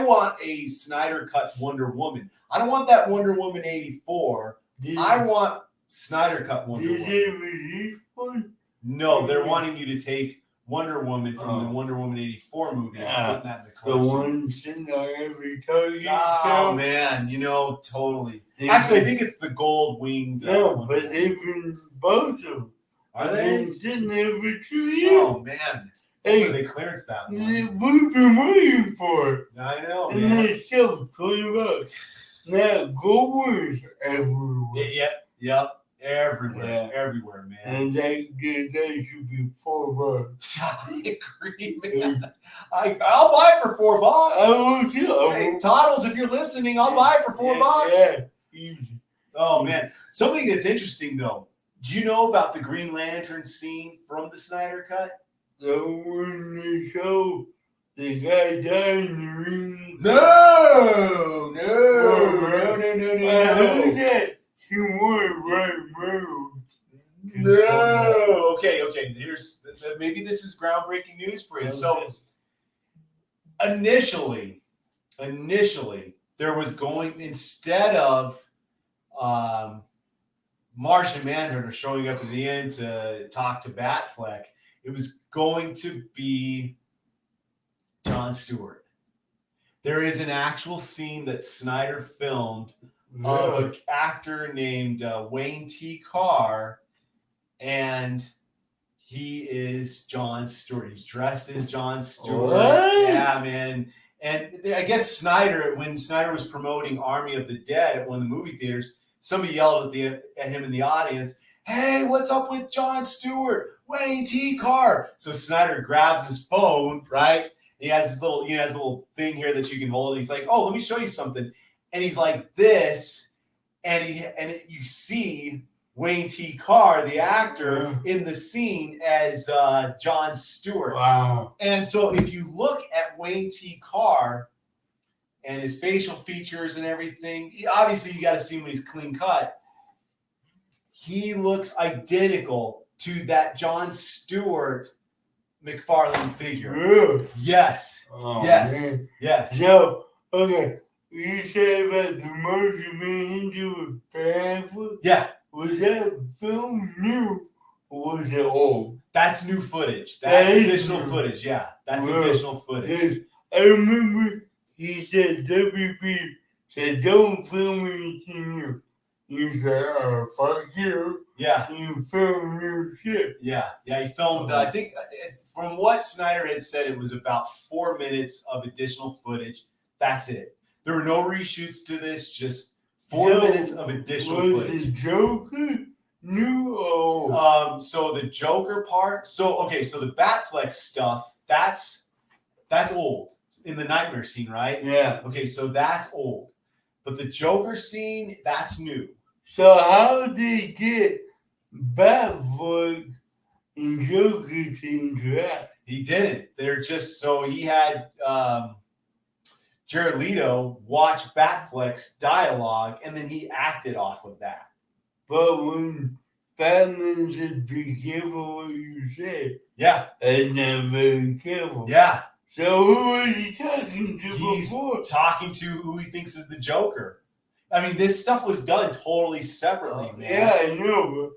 want a Snyder cut Wonder Woman. I don't want that Wonder Woman 84. I want Snyder cut Wonder Woman. Did they release one? No, they're wanting you to take Wonder Woman from the Wonder Woman 84 movie and put that in the collection. The one sitting on every Target. Oh, man. You know, totally. Actually, I think it's the gold winged. No, but they've been both of them. Are they? Been sitting there for 2 years. Oh, man. Hey, they clearance that one. We've been waiting for it. I know, and man. they sell $20. Now, gold ones everywhere. Yep. Everywhere, man. And they should be $4. I agree, man. I'll buy it for $4. I will too. Hey, Toddles, if you're listening, I'll buy it for $4. Yeah, easy. Oh, man. Something that's interesting, though. Do you know about the Green Lantern scene from the Snyder Cut? So when they show the guy died in the ring. No. I heard that he wore right road. No. Okay. Maybe this is groundbreaking news for you. So initially, there was going, instead of Martian Manhunter showing up at the end to talk to Batfleck, it was going to be John Stewart. There is an actual scene that Snyder filmed of an actor named Wayne T. Carr, and he is John Stewart. He's dressed as John Stewart. What? Yeah, man. And I guess Snyder, when Snyder was promoting Army of the Dead at one of the movie theaters, somebody yelled at him in the audience, "Hey, what's up with John Stewart? Wayne T. Carr." So Snyder grabs his phone, right? He has his little thing here that you can hold. And he's like, "Oh, let me show you something." And he's like this, and you see Wayne T. Carr, the actor, in the scene as John Stewart. Wow. And so if you look at Wayne T. Carr and his facial features and everything, obviously you got to see him when he's clean cut. He looks identical to that John Stewart McFarlane figure. Really? Yes. Oh, yes. Man. Yes. So, okay. You said about the Martian Manhunter with Batfleck? Yeah. Was that film new or was it old? That's new footage. That's additional footage. Yeah. That's additional footage. I remember he said WB said, don't film anything new. He said, oh, fuck you. Yeah. You film new shit. Yeah. He filmed, I think, from what Snyder had said, it was about 4 minutes of additional footage. That's it. There were no reshoots to this, just 4 minutes of additional footage. Was the Joker new? So the Joker part, so the Batfleck stuff, that's old. In the nightmare scene, right? Yeah. Okay, so that's old. But the Joker scene, that's new. So how did they get Batfleck and Joker to interact? He didn't. They're just, so he had Jared Leto watch Batfleck's dialogue, and then he acted off of that. But when Batman said, be careful what you say. Yeah. And not very careful. Yeah. So who was he talking to before? He's talking to who he thinks is the Joker. I mean, this stuff was done totally separately, man. Yeah, I know.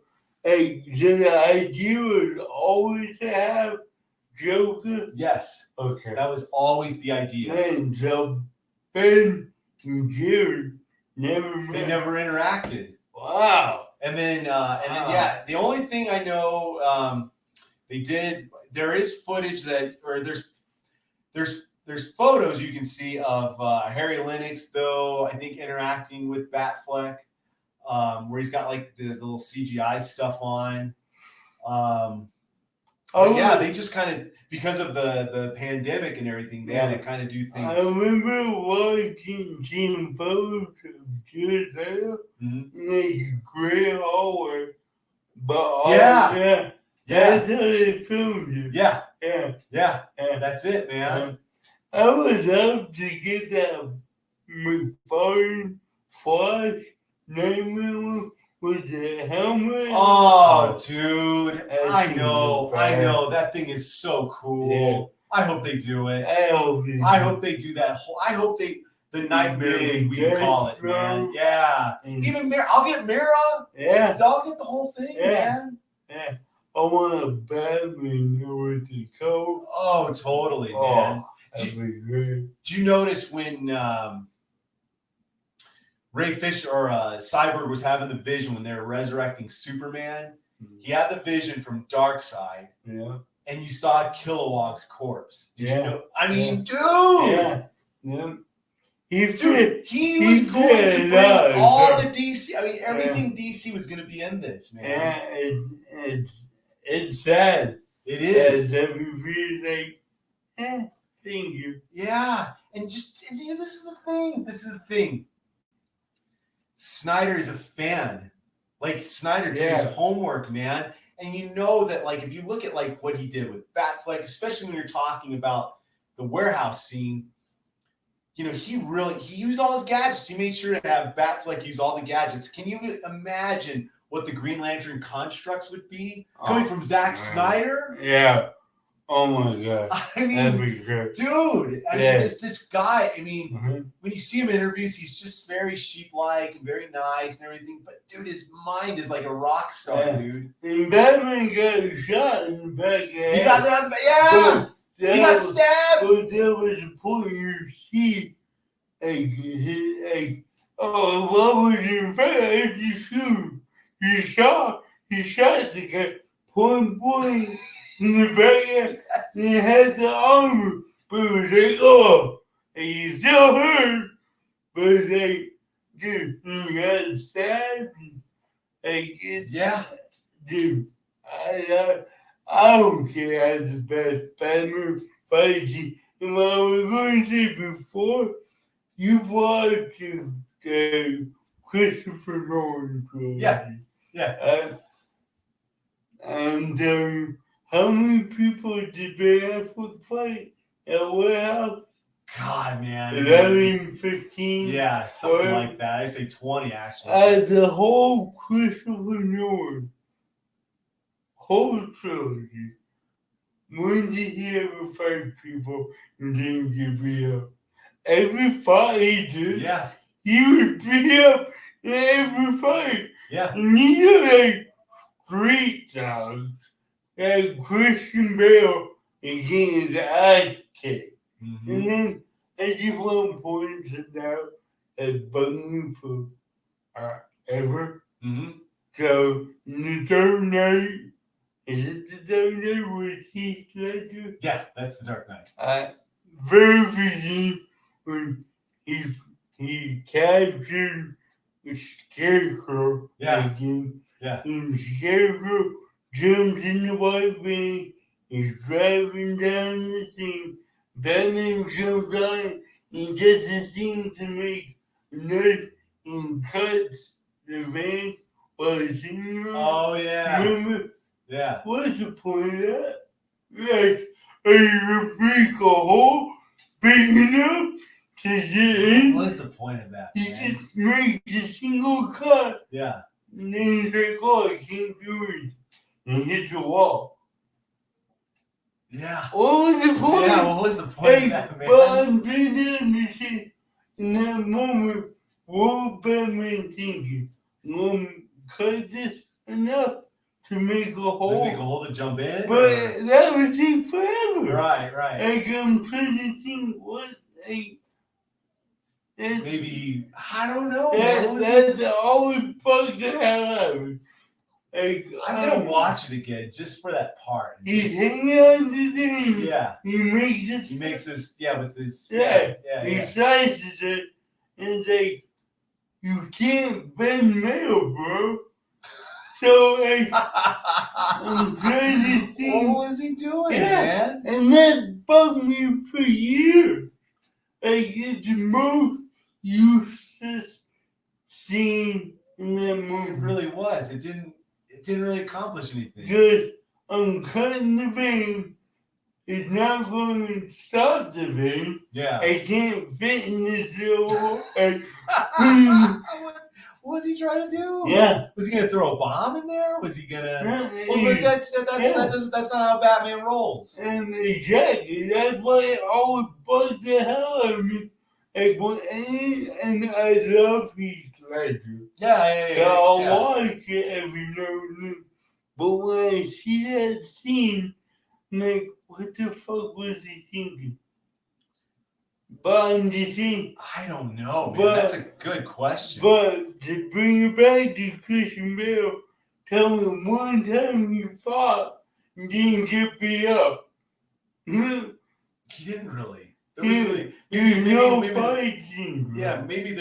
But, hey, so the idea was always to have Joker? Yes. Okay. That was always the idea. Man, so Ben and Jared never met. They never interacted. Wow. And then yeah, the only thing I know they did, there is footage that, or there's photos you can see of Harry Lennox, though, I think interacting with Batfleck, where he's got like the little CGI stuff on. Yeah, they just kind of, because of the pandemic and everything, they had to kind of do things. I remember watching photos of Jared there in a gray hallway. But that's how they filmed it. Yeah. That's it, man. I would love to get that McFarlane Flash name with the helmet. Oh, dude. I know. That thing is so cool. Yeah. I hope they do it. I hope they do that whole. I hope the Nightmare League, we can call it, man. Yeah. Even Mira. I'll get Mira. Yeah. I'll get the whole thing, man. Yeah. I want a Batman with the coat. Oh, totally, man. That'd be great. Did you notice when Ray Fisher or Cyborg was having the vision when they were resurrecting Superman? He had the vision from Darkseid. Yeah. And you saw Kilowog's corpse. Did you know? I mean, dude. Yeah. He was going to bring all the DC. I mean, everything DC was going to be in this, man. Yeah, it's sad. It is. Everybody's like, thank you. Yeah. And this is the thing. Snyder is a fan. Like, Snyder did his homework, man. And you know that, like, if you look at, like, what he did with Batfleck, especially when you're talking about the warehouse scene, you know, he used all his gadgets. He made sure to have Batfleck use all the gadgets. Can you imagine what the Green Lantern constructs would be coming from Zack Snyder? Yeah. Oh my God. I mean, that'd be good. Dude, I mean, it's this guy. I mean, when you see him in interviews, he's just very sheep-like and very nice and everything. But dude, his mind is like a rock star, dude. And Batman got shot in the back. He got that. Yeah. He got stabbed. But there was a point you see, what was in front of the shoe? He shot the guy point blank in the back, and he had the armor, but it was like, and he's still hurt, but it's like, dude, he got stabbed. Dude, I don't care. I had the best Batman fighting. And what I was going to say before, you've watched the Christopher Nolan trilogy. Yeah. And how many people did Ben Affleck fight at warehouse? God, man. 11, 15? Yeah, something like that. I'd say 20, actually. As the whole Christopher Nolan whole trilogy, when did he ever fight people and didn't get beat up? Every fight he did, he was beat up in every fight. Yeah. And he had like street dogs, like Christian Bale and getting his ass kicked. And then I just want to point it out as bugging for ever. Mm-hmm. So in the Dark Knight, is it the Dark Knight with Heath Ledger? Yeah, that's the Dark Knight. Very beginning when he he captured the Scarecrow again. Yeah. And Scarecrow jumps in the white van, he's driving down the thing. Batman jumps on and gets the thing to make a knife and cuts the van while it's in the road. Oh yeah. Remember? Yeah. What's the point of that? Like, are you gonna break a hole big enough to get in? What was the point of that? He Man? just makes a single cut. Yeah. And then he's like, oh, I can't do it. And hits the wall. Yeah. What was the point? Yeah, what was the point of that, man? But I'm being understand in that moment, what was Batman thinking? Cut this enough to make a hole. To make a hole to jump in? But that would take forever. Right. Like, I'm trying to think what, like, maybe, I don't know, man. That always bugs the hell out of me. Like, I'm going to watch it again just for that part. He's hanging on to the thing. Yeah. He makes it. He makes his, with his. He slices it, and it's like, you can't bend metal, bro. So, like, I'm trying to think. What was he doing, man? And that bugged me for years. Like, it's the most useless scene in that movie. It really was. It didn't really accomplish anything. Because I'm cutting the vein. It's not going to stop the vein. Yeah. I can't fit in this little hole. What was he trying to do? Yeah. Was he going to throw a bomb in there? Was he going to... Well, but that's not how Batman rolls. And exactly. That's why it always bugs the hell out of me. Like, and I love Heath Ledger. Yeah. I'll watch it every now and then. But when I see that scene, I'm like, what the fuck was he thinking? But I'm just saying. I don't know, man. That's a good question. But to bring it back to Christian Bale, tell me one time he fought and didn't get beat up. He didn't really. There's no fight scene. Yeah, maybe in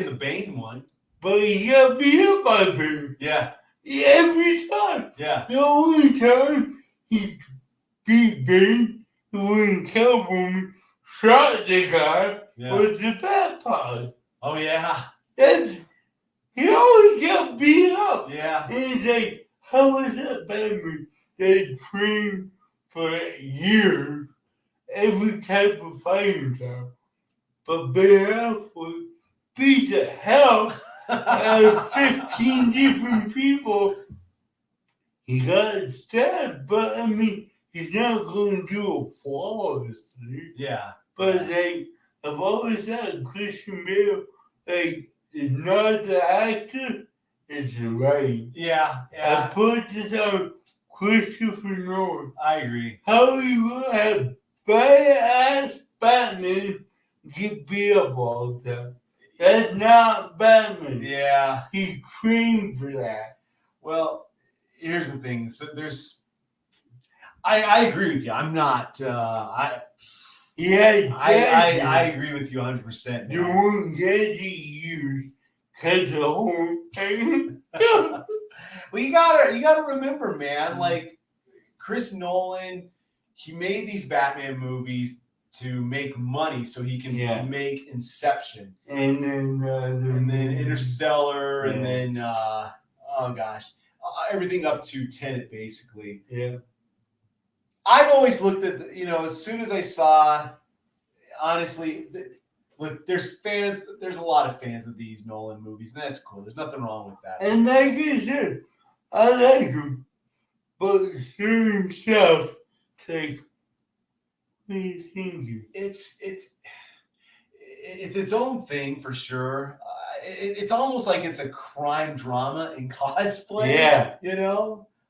the Bane one. But he got beat up by Bane. Yeah. Every time. Yeah. The only time he beat Bane when Catwoman shot the guy was the bat pod. Oh, yeah. He always got beat up. Yeah. And it's like, how is that Batman that trained for years every type of fighting style? But Ben Affleck beat the hell out of 15 different people. He got stabbed, but I mean, he's not going to do it flawlessly. Yeah. But like, I've always said Christian Bale, like, is not the actor, it's the writing. Yeah. I put this on Christopher Nolan. I agree. How are you going to have badass Batman get beat up all the time? That's not Batman. Yeah. He trained for that. Well, here's the thing. So I agree with you. I'm not. I agree with you 100%. You won't get to use because the whole thing. Well, you gotta remember, man. Like Chris Nolan, he made these Batman movies to make money so he can make Inception, and then Interstellar, and then everything up to Tenet, basically. Yeah. I've always looked at as soon as I saw, honestly, look, there's a lot of fans of these Nolan movies, and that's cool. There's nothing wrong with that. And like I said, I like them, but certain stuff, like, what are you thinking? It's its own thing for sure. It's almost like it's a crime drama in cosplay. Yeah.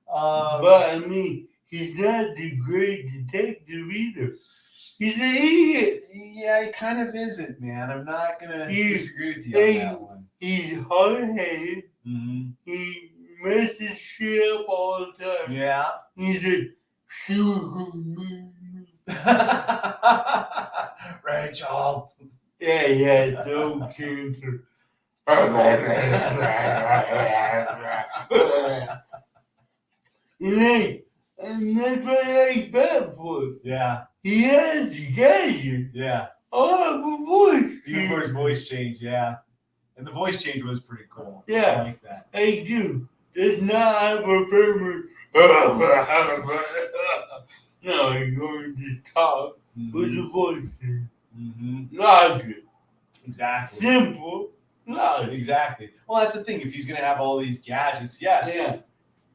But I mean, he's not the great detective either. He's an idiot. Yeah, he kind of isn't, man. I'm not gonna He's disagree with you on that one. he's hard-headed. Mm-hmm. He messes shit up all the time. Yeah. He's a Rachel. yeah, so cancer. And that's what I like bad for. Yeah. He has the gadget. Yeah. Oh, the voice. Even for his voice change, yeah. And the voice change was pretty cool. Yeah. I like that. Hey, dude, does not have a permit. No, he's going to talk with the voice. Logic. Exactly. Simple. Logic. Exactly. Well, that's the thing. If he's going to have all these gadgets, yes. Yeah.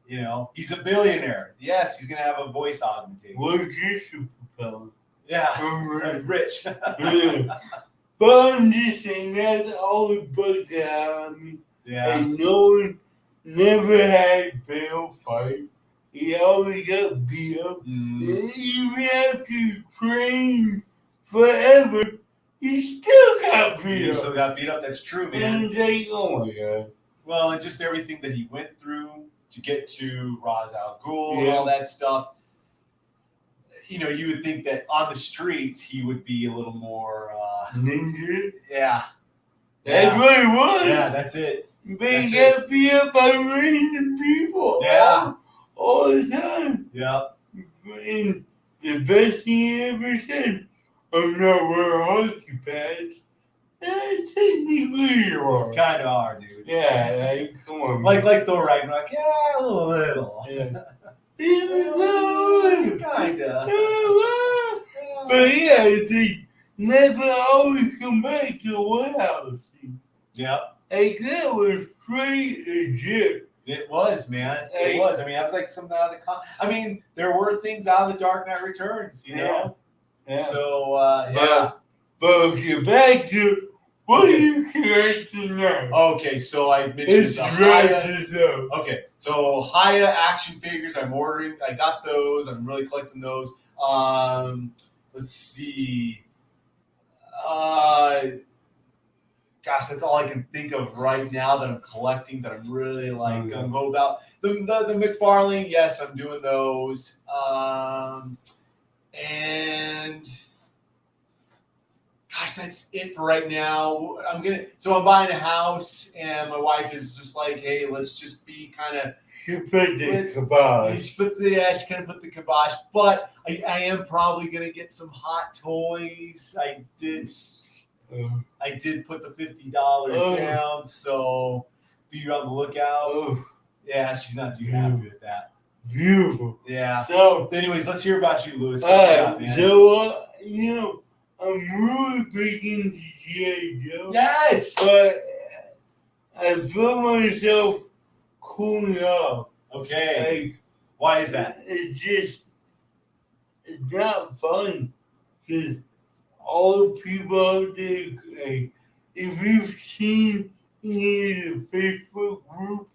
You know, he's a billionaire. Yes, he's going to have a voice augmentation. What's your superpower? Yeah. Rich. Yeah. But I'm just saying that's all the bugs out on me. Yeah. And no one never had Bill fight. He always got beat up. Even after train forever, he still got beat He up. still got beat up. That's true, man. And they, oh my God. Well, and just everything that he went through to get to Ra's al Ghul and all that stuff. You know, you would think that on the streets he would be a little more ninja. Yeah. That's what it was. Yeah, that's it. They got beat up by random people. Yeah. All the time. Yeah. And the best thing he ever said, I'm not wearing hockey pads. Technically you are. Kind of are, dude. Yeah, like, come on. Like Thor Ragnarok. Yeah, a little. Yeah. Kinda. But yeah, they never always come back to the White House. Yep. Like, that was straight legit. It was, man. It was. I mean, that was like something out of the I mean, there were things out of the Dark Knight Returns, you know? Yeah. So, yeah. But get back to what are you collecting now? Okay, so I mentioned It's the right Haya. Okay, so Haya action figures I'm ordering. I got those. I'm really collecting those. Let's see. Gosh, that's all I can think of right now that I'm collecting that I'm really like gung-ho about. The McFarlane, yes, I'm doing those. And gosh, that's it for right now. I'm buying a house, and my wife is just like, hey, let's just be kind of. She put the kibosh. She kind of put the kibosh, but I am probably gonna get some hot toys. I did put the $50 down, so be on the lookout. Yeah, she's not too happy with that. Beautiful. Yeah. So, anyways, let's hear about you, Lewis. So, you know, I'm really big into G.I. Joe. Yes. But I feel myself cooling off. Okay. Like, why is that? It's not fun. Because all the people out there, like, if you've seen any of the Facebook groups,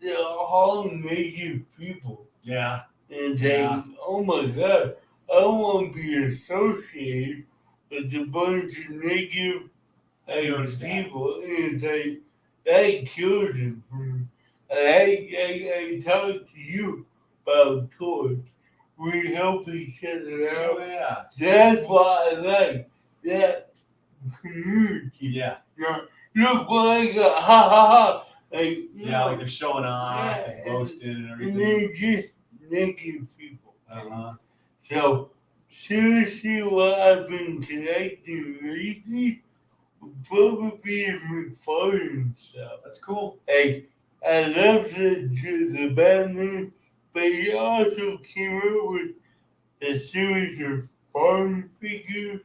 they're all negative people. Yeah. And they, oh my God, I don't want to be associated with a bunch of negative people. And that kills it for me. I talked to you about toys. We help each other out. Oh, yeah. That's why I like that community. Yeah. Look what I got, ha ha ha. Like, like they're showing off and boasting and everything. And they're just negative people. So, seriously, what I've been collecting lately would probably be McFarlane stuff. That's cool. Hey, I love the Batman, but he also came out with a series of farm figures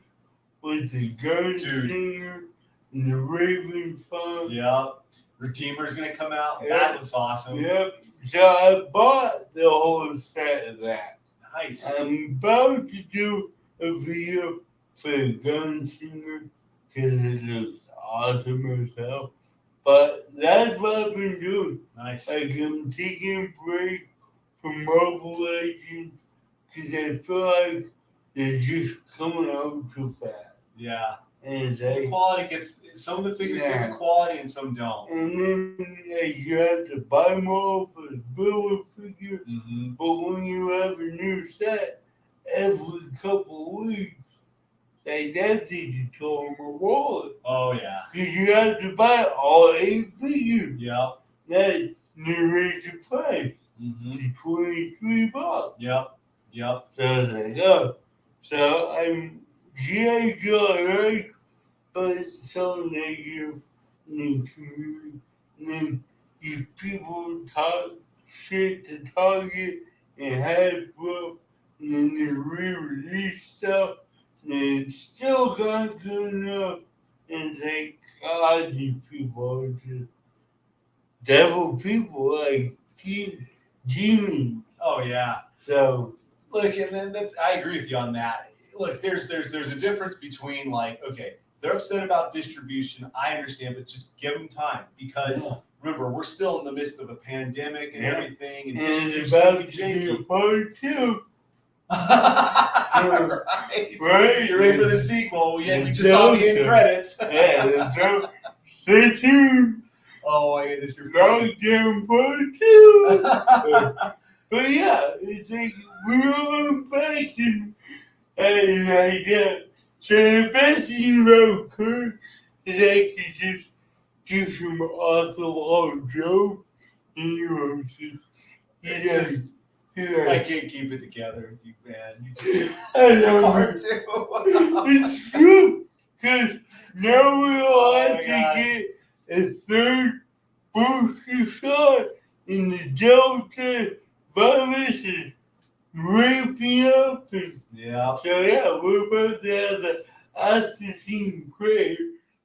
with the Gunslinger and the Raven farm. Yep. Redeemer's gonna come out. Yep. That looks awesome. Yep. So I bought the whole set of that. Nice. I'm about to do a video for the Gunslinger because it looks awesome as hell. But that's what I've been doing. Nice. Like, I'm taking a break from Marvel Legends because I feel like they're just coming out too fast. Yeah. And it's The like, quality gets, some of the figures get the quality and some don't. and then like, you have to buy more for the builder figure. Mm-hmm. But when you have a new set every couple of weeks, like that's easy to throw them a wallet. Oh, yeah. Because you have to buy all 8 figures. Yep. That they raise the price Mm-hmm. to $23. Yep. Yep. So I was like, oh. So I'm G.I. Joe, right? But it's so negative in the community. And then these people talk shit to Target and Hasbro, and then they re-release stuff, and it's still not good enough. And it's like, God, these people are just devil people, like demons. Oh, yeah. So, Look, and then I agree with you on that. Look, there's a difference between like, okay, they're upset about distribution. I understand, but just give them time because remember, we're still in the midst of a pandemic and everything, and it's distribution about can be to be a shaky. part 2. Right. You're ready for the sequel. We just saw the end credits. Yeah, so stay tuned. Oh my goodness, you're Lockdown part 2. But yeah, it's like we're unpacking. And like that. So the best thing about Kurt is like he just gives him awful old joke. And he was just, I can't keep it together with you, man. You just I know. part 2. It's true. Because now we all have to God. get a third booster shot in the Delta virus is ramping up. And Yeah. so yeah, we're about to have the Assassin's Creed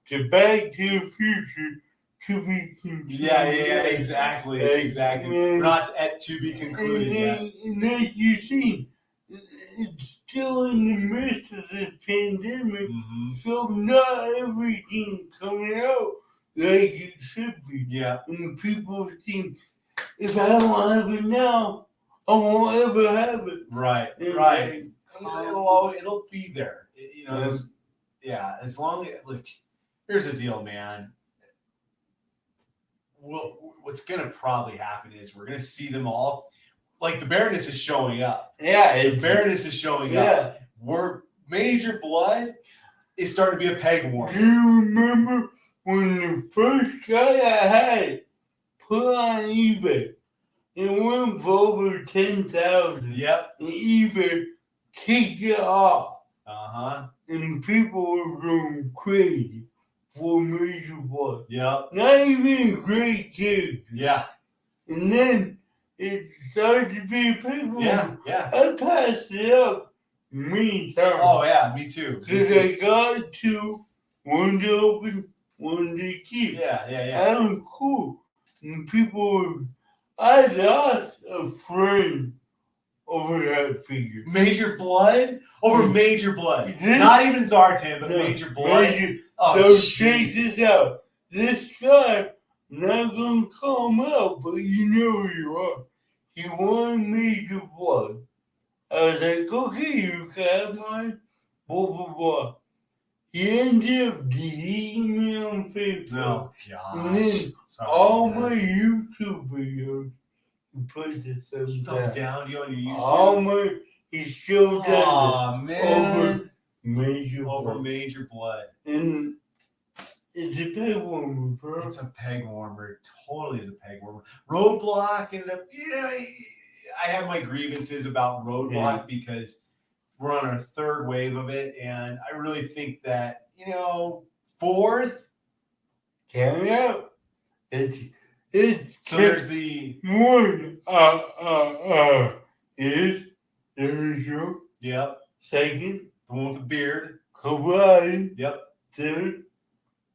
to Back to the Future to be continued. Yeah, exactly. Exactly. And, Not at to be concluded yet. and like you see, it's still in the midst of the pandemic, Mm-hmm. so not everything coming out like it should be. Yeah. And people think, if I don't have it now, I won't ever have it. Right. And Right. like, It'll be there. Yeah. As long as look, here's the deal, man. Well, what's gonna probably happen is we're gonna see them all. Like the Baroness is showing up. Yeah, The Baroness is showing up. We're Major Blood is starting to be a peg warmer. Do you remember when the first guy I had put on eBay? It went for over 10,000. Yep. And eBay kicked it off. Uh-huh. And people were going crazy for Major Blood. Yep. Not even a great kid. Yeah. And then it started to be people. Yeah. I passed it up many times. Oh yeah, me too. Because I got 2, one to open, one to keep. Yeah. I'm cool. And people, I lost a friend over that figure. Major Blood? Over Major Blood. This- Not even Zartan, but Major Blood. So check this out. This guy, not gonna call him out, but you know who you are. He wanted Major Blood. I was like, okay, you can have mine, blah, blah, blah. He ended up deleting me on Facebook. Oh, gosh. And then all my YouTube videos, he put this thumbs down to you on your YouTube. All my, he still does it. Man. Over Major Blood. And it's a peg warmer, bro. It's a peg warmer. It totally is a peg warmer. Roadblock ended up, I have my grievances about Roadblock because we're on our 3rd wave of it, and I really think that, 4th. Carry out. It's So there's the one. Is the original. Yep. Second, The one with the beard. Hawaii. Yep. Third,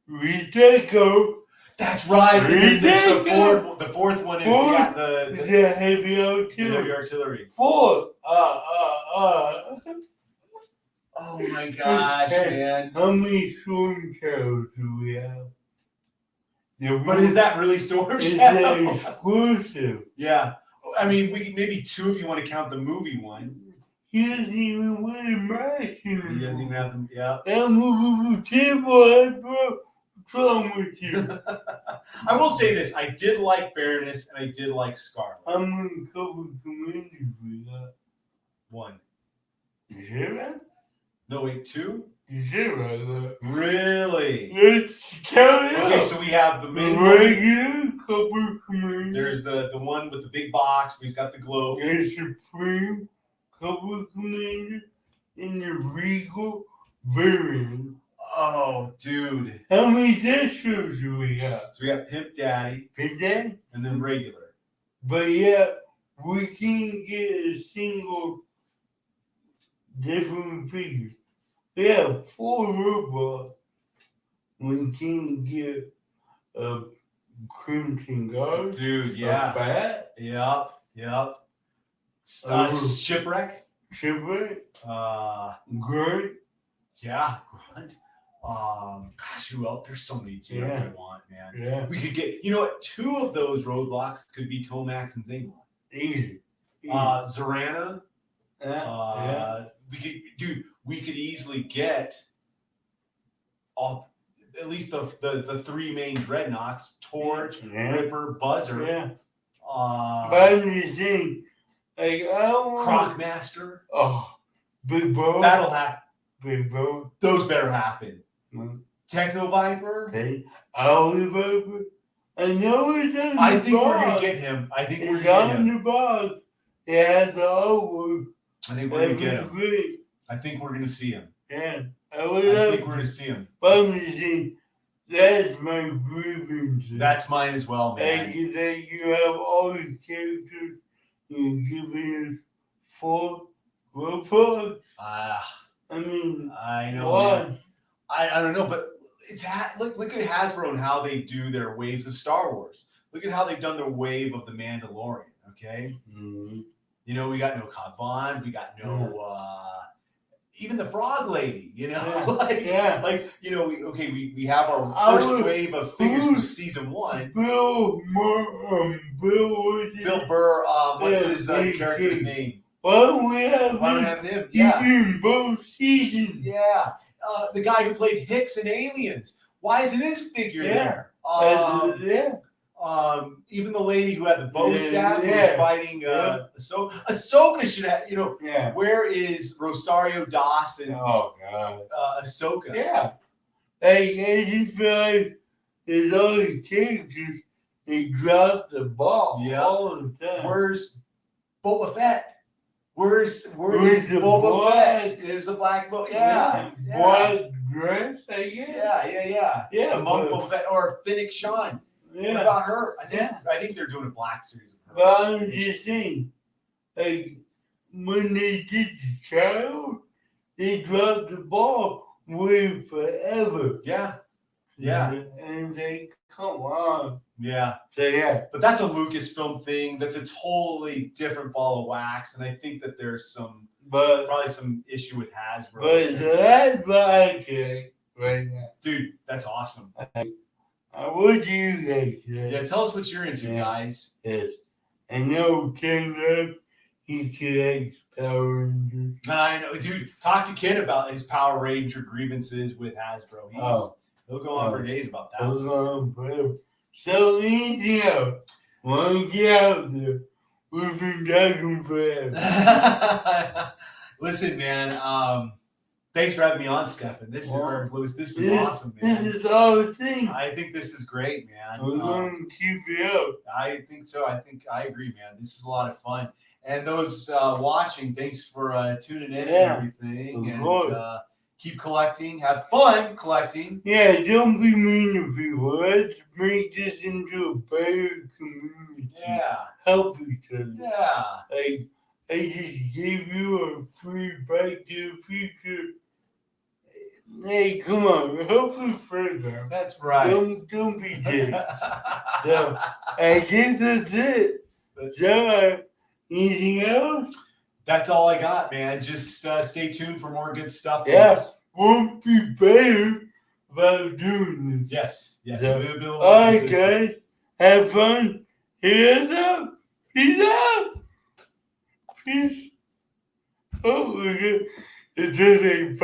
Redeco. That's right. Redeco. The fourth one is the heavy artillery. The heavy artillery. 4th, Oh my gosh, man. How many storm shadows do we have? But is that really Storm It's Shadow? exclusive. Yeah. I mean, maybe 2 if you want to count the movie one. He doesn't even wear a mask anymore. He doesn't even have them. Yeah. That movie was terrible, bro. What's wrong with you? I will say this: I did like Baroness, and I did like Scarlet. I'm gonna cover Commander for that. 1. Zero? No, wait, 2. Zero. Really? Let's count it Okay, up. so we have the main one. Regular cover Commander. There's the one with the big box. He's got the globe. The Supreme cover Commander and the Regal variant. Oh, dude. How many distros do we have? So we got Pimp Daddy. Pimp Daddy? And then regular. But yeah, we can't get a single different figure. We have 4 robots. We can't get a Crimson Guard. Dude, yeah. A Bat. Yep. Shipwreck. Grunt. Yeah, Grunt. Gosh, who else? There's so many Jets I want, man. Yeah. We could get, you know what? 2 of those roadblocks could be Tomax and Zingler. Easy. Zorana. Yeah. We could easily get all, at least the 3 main dreadnoughts: Torch, Ripper, Buzzer. Yeah. But I'm just saying, like, I don't want... Crocmaster. Oh, Big Bo. That'll happen. Big Bo. Those better happen. Mm. Techno Viper. Okay. Olive Viper. I know it's on the I think box. we're going to get him. I think we're It's going to get on him. the box. It has the artwork. I think we're going to get him. Great. I think we're going to see him. Yeah. I think we're going to see him. But I'm just saying, that's my grievance. That's mine as well, man. Like, that you have all these characters, you're giving us 4 robots. I mean, I know. why? I don't know, but look at Hasbro and how they do their waves of Star Wars. Look at how they've done their wave of the Mandalorian. Okay, Mm-hmm. you know, we got no Cobb Vaughn, we got no even the Frog Lady. You know, like you know, we have our first wave of figures from season 1. Bill Burr. What's his character's name? Why don't we have him? He's in both seasons. Yeah. The guy who played Hicks in Aliens. Why isn't his figure there? Even the lady who had the bow staff who was fighting Ahsoka should have, you know, where is Rosario Dawson's Ahsoka? Yeah. I just feel like there's all these characters, they drop the ball all the time. Where's Boba Fett? Where's Boba Fett? There's the black boat. Black dress, I guess. Yeah. Among Boba Fett or Finnick Sean. Yeah. What about her? I think they're doing a black series of her. But I'm just saying, like, when they did the child, they dropped the ball way forever. Yeah. And they come on. Yeah. So but that's a Lucasfilm thing. That's a totally different ball of wax, and I think that there's probably some issue with Hasbro. But so that's what I think right now. Dude, that's awesome. What do you guys say? Yeah, tell us what you're into, guys. Yes. I know Ken Love, he collects Power Rangers. I know, dude. Talk to Ken about his Power Ranger grievances with Hasbro. He'll go on for days about that. He'll go on forever. So easy out. Want to get out there. We've been talking forever. Listen, man. Thanks for having me on, Stefan. This was awesome, man. This is our thing. I think this is great, man. We're going to keep it up. I think so. I agree, man. This is a lot of fun. And those watching, thanks for tuning in and everything. And keep collecting. Have fun collecting. Yeah, don't be mean to people. Let's make this into a better community. Yeah. Help each other. Yeah. Like, I just gave you a free Back to the Future. Hey, come on, help us further. That's right. Don't be dick. So, I guess that's it. So, anything else? That's all I got, man. Just stay tuned for more good stuff. Yes, won't be better about doing this. Yes. So, all right, guys, have fun. Here's up. He's out. Peace. Oh, my God. It just ain't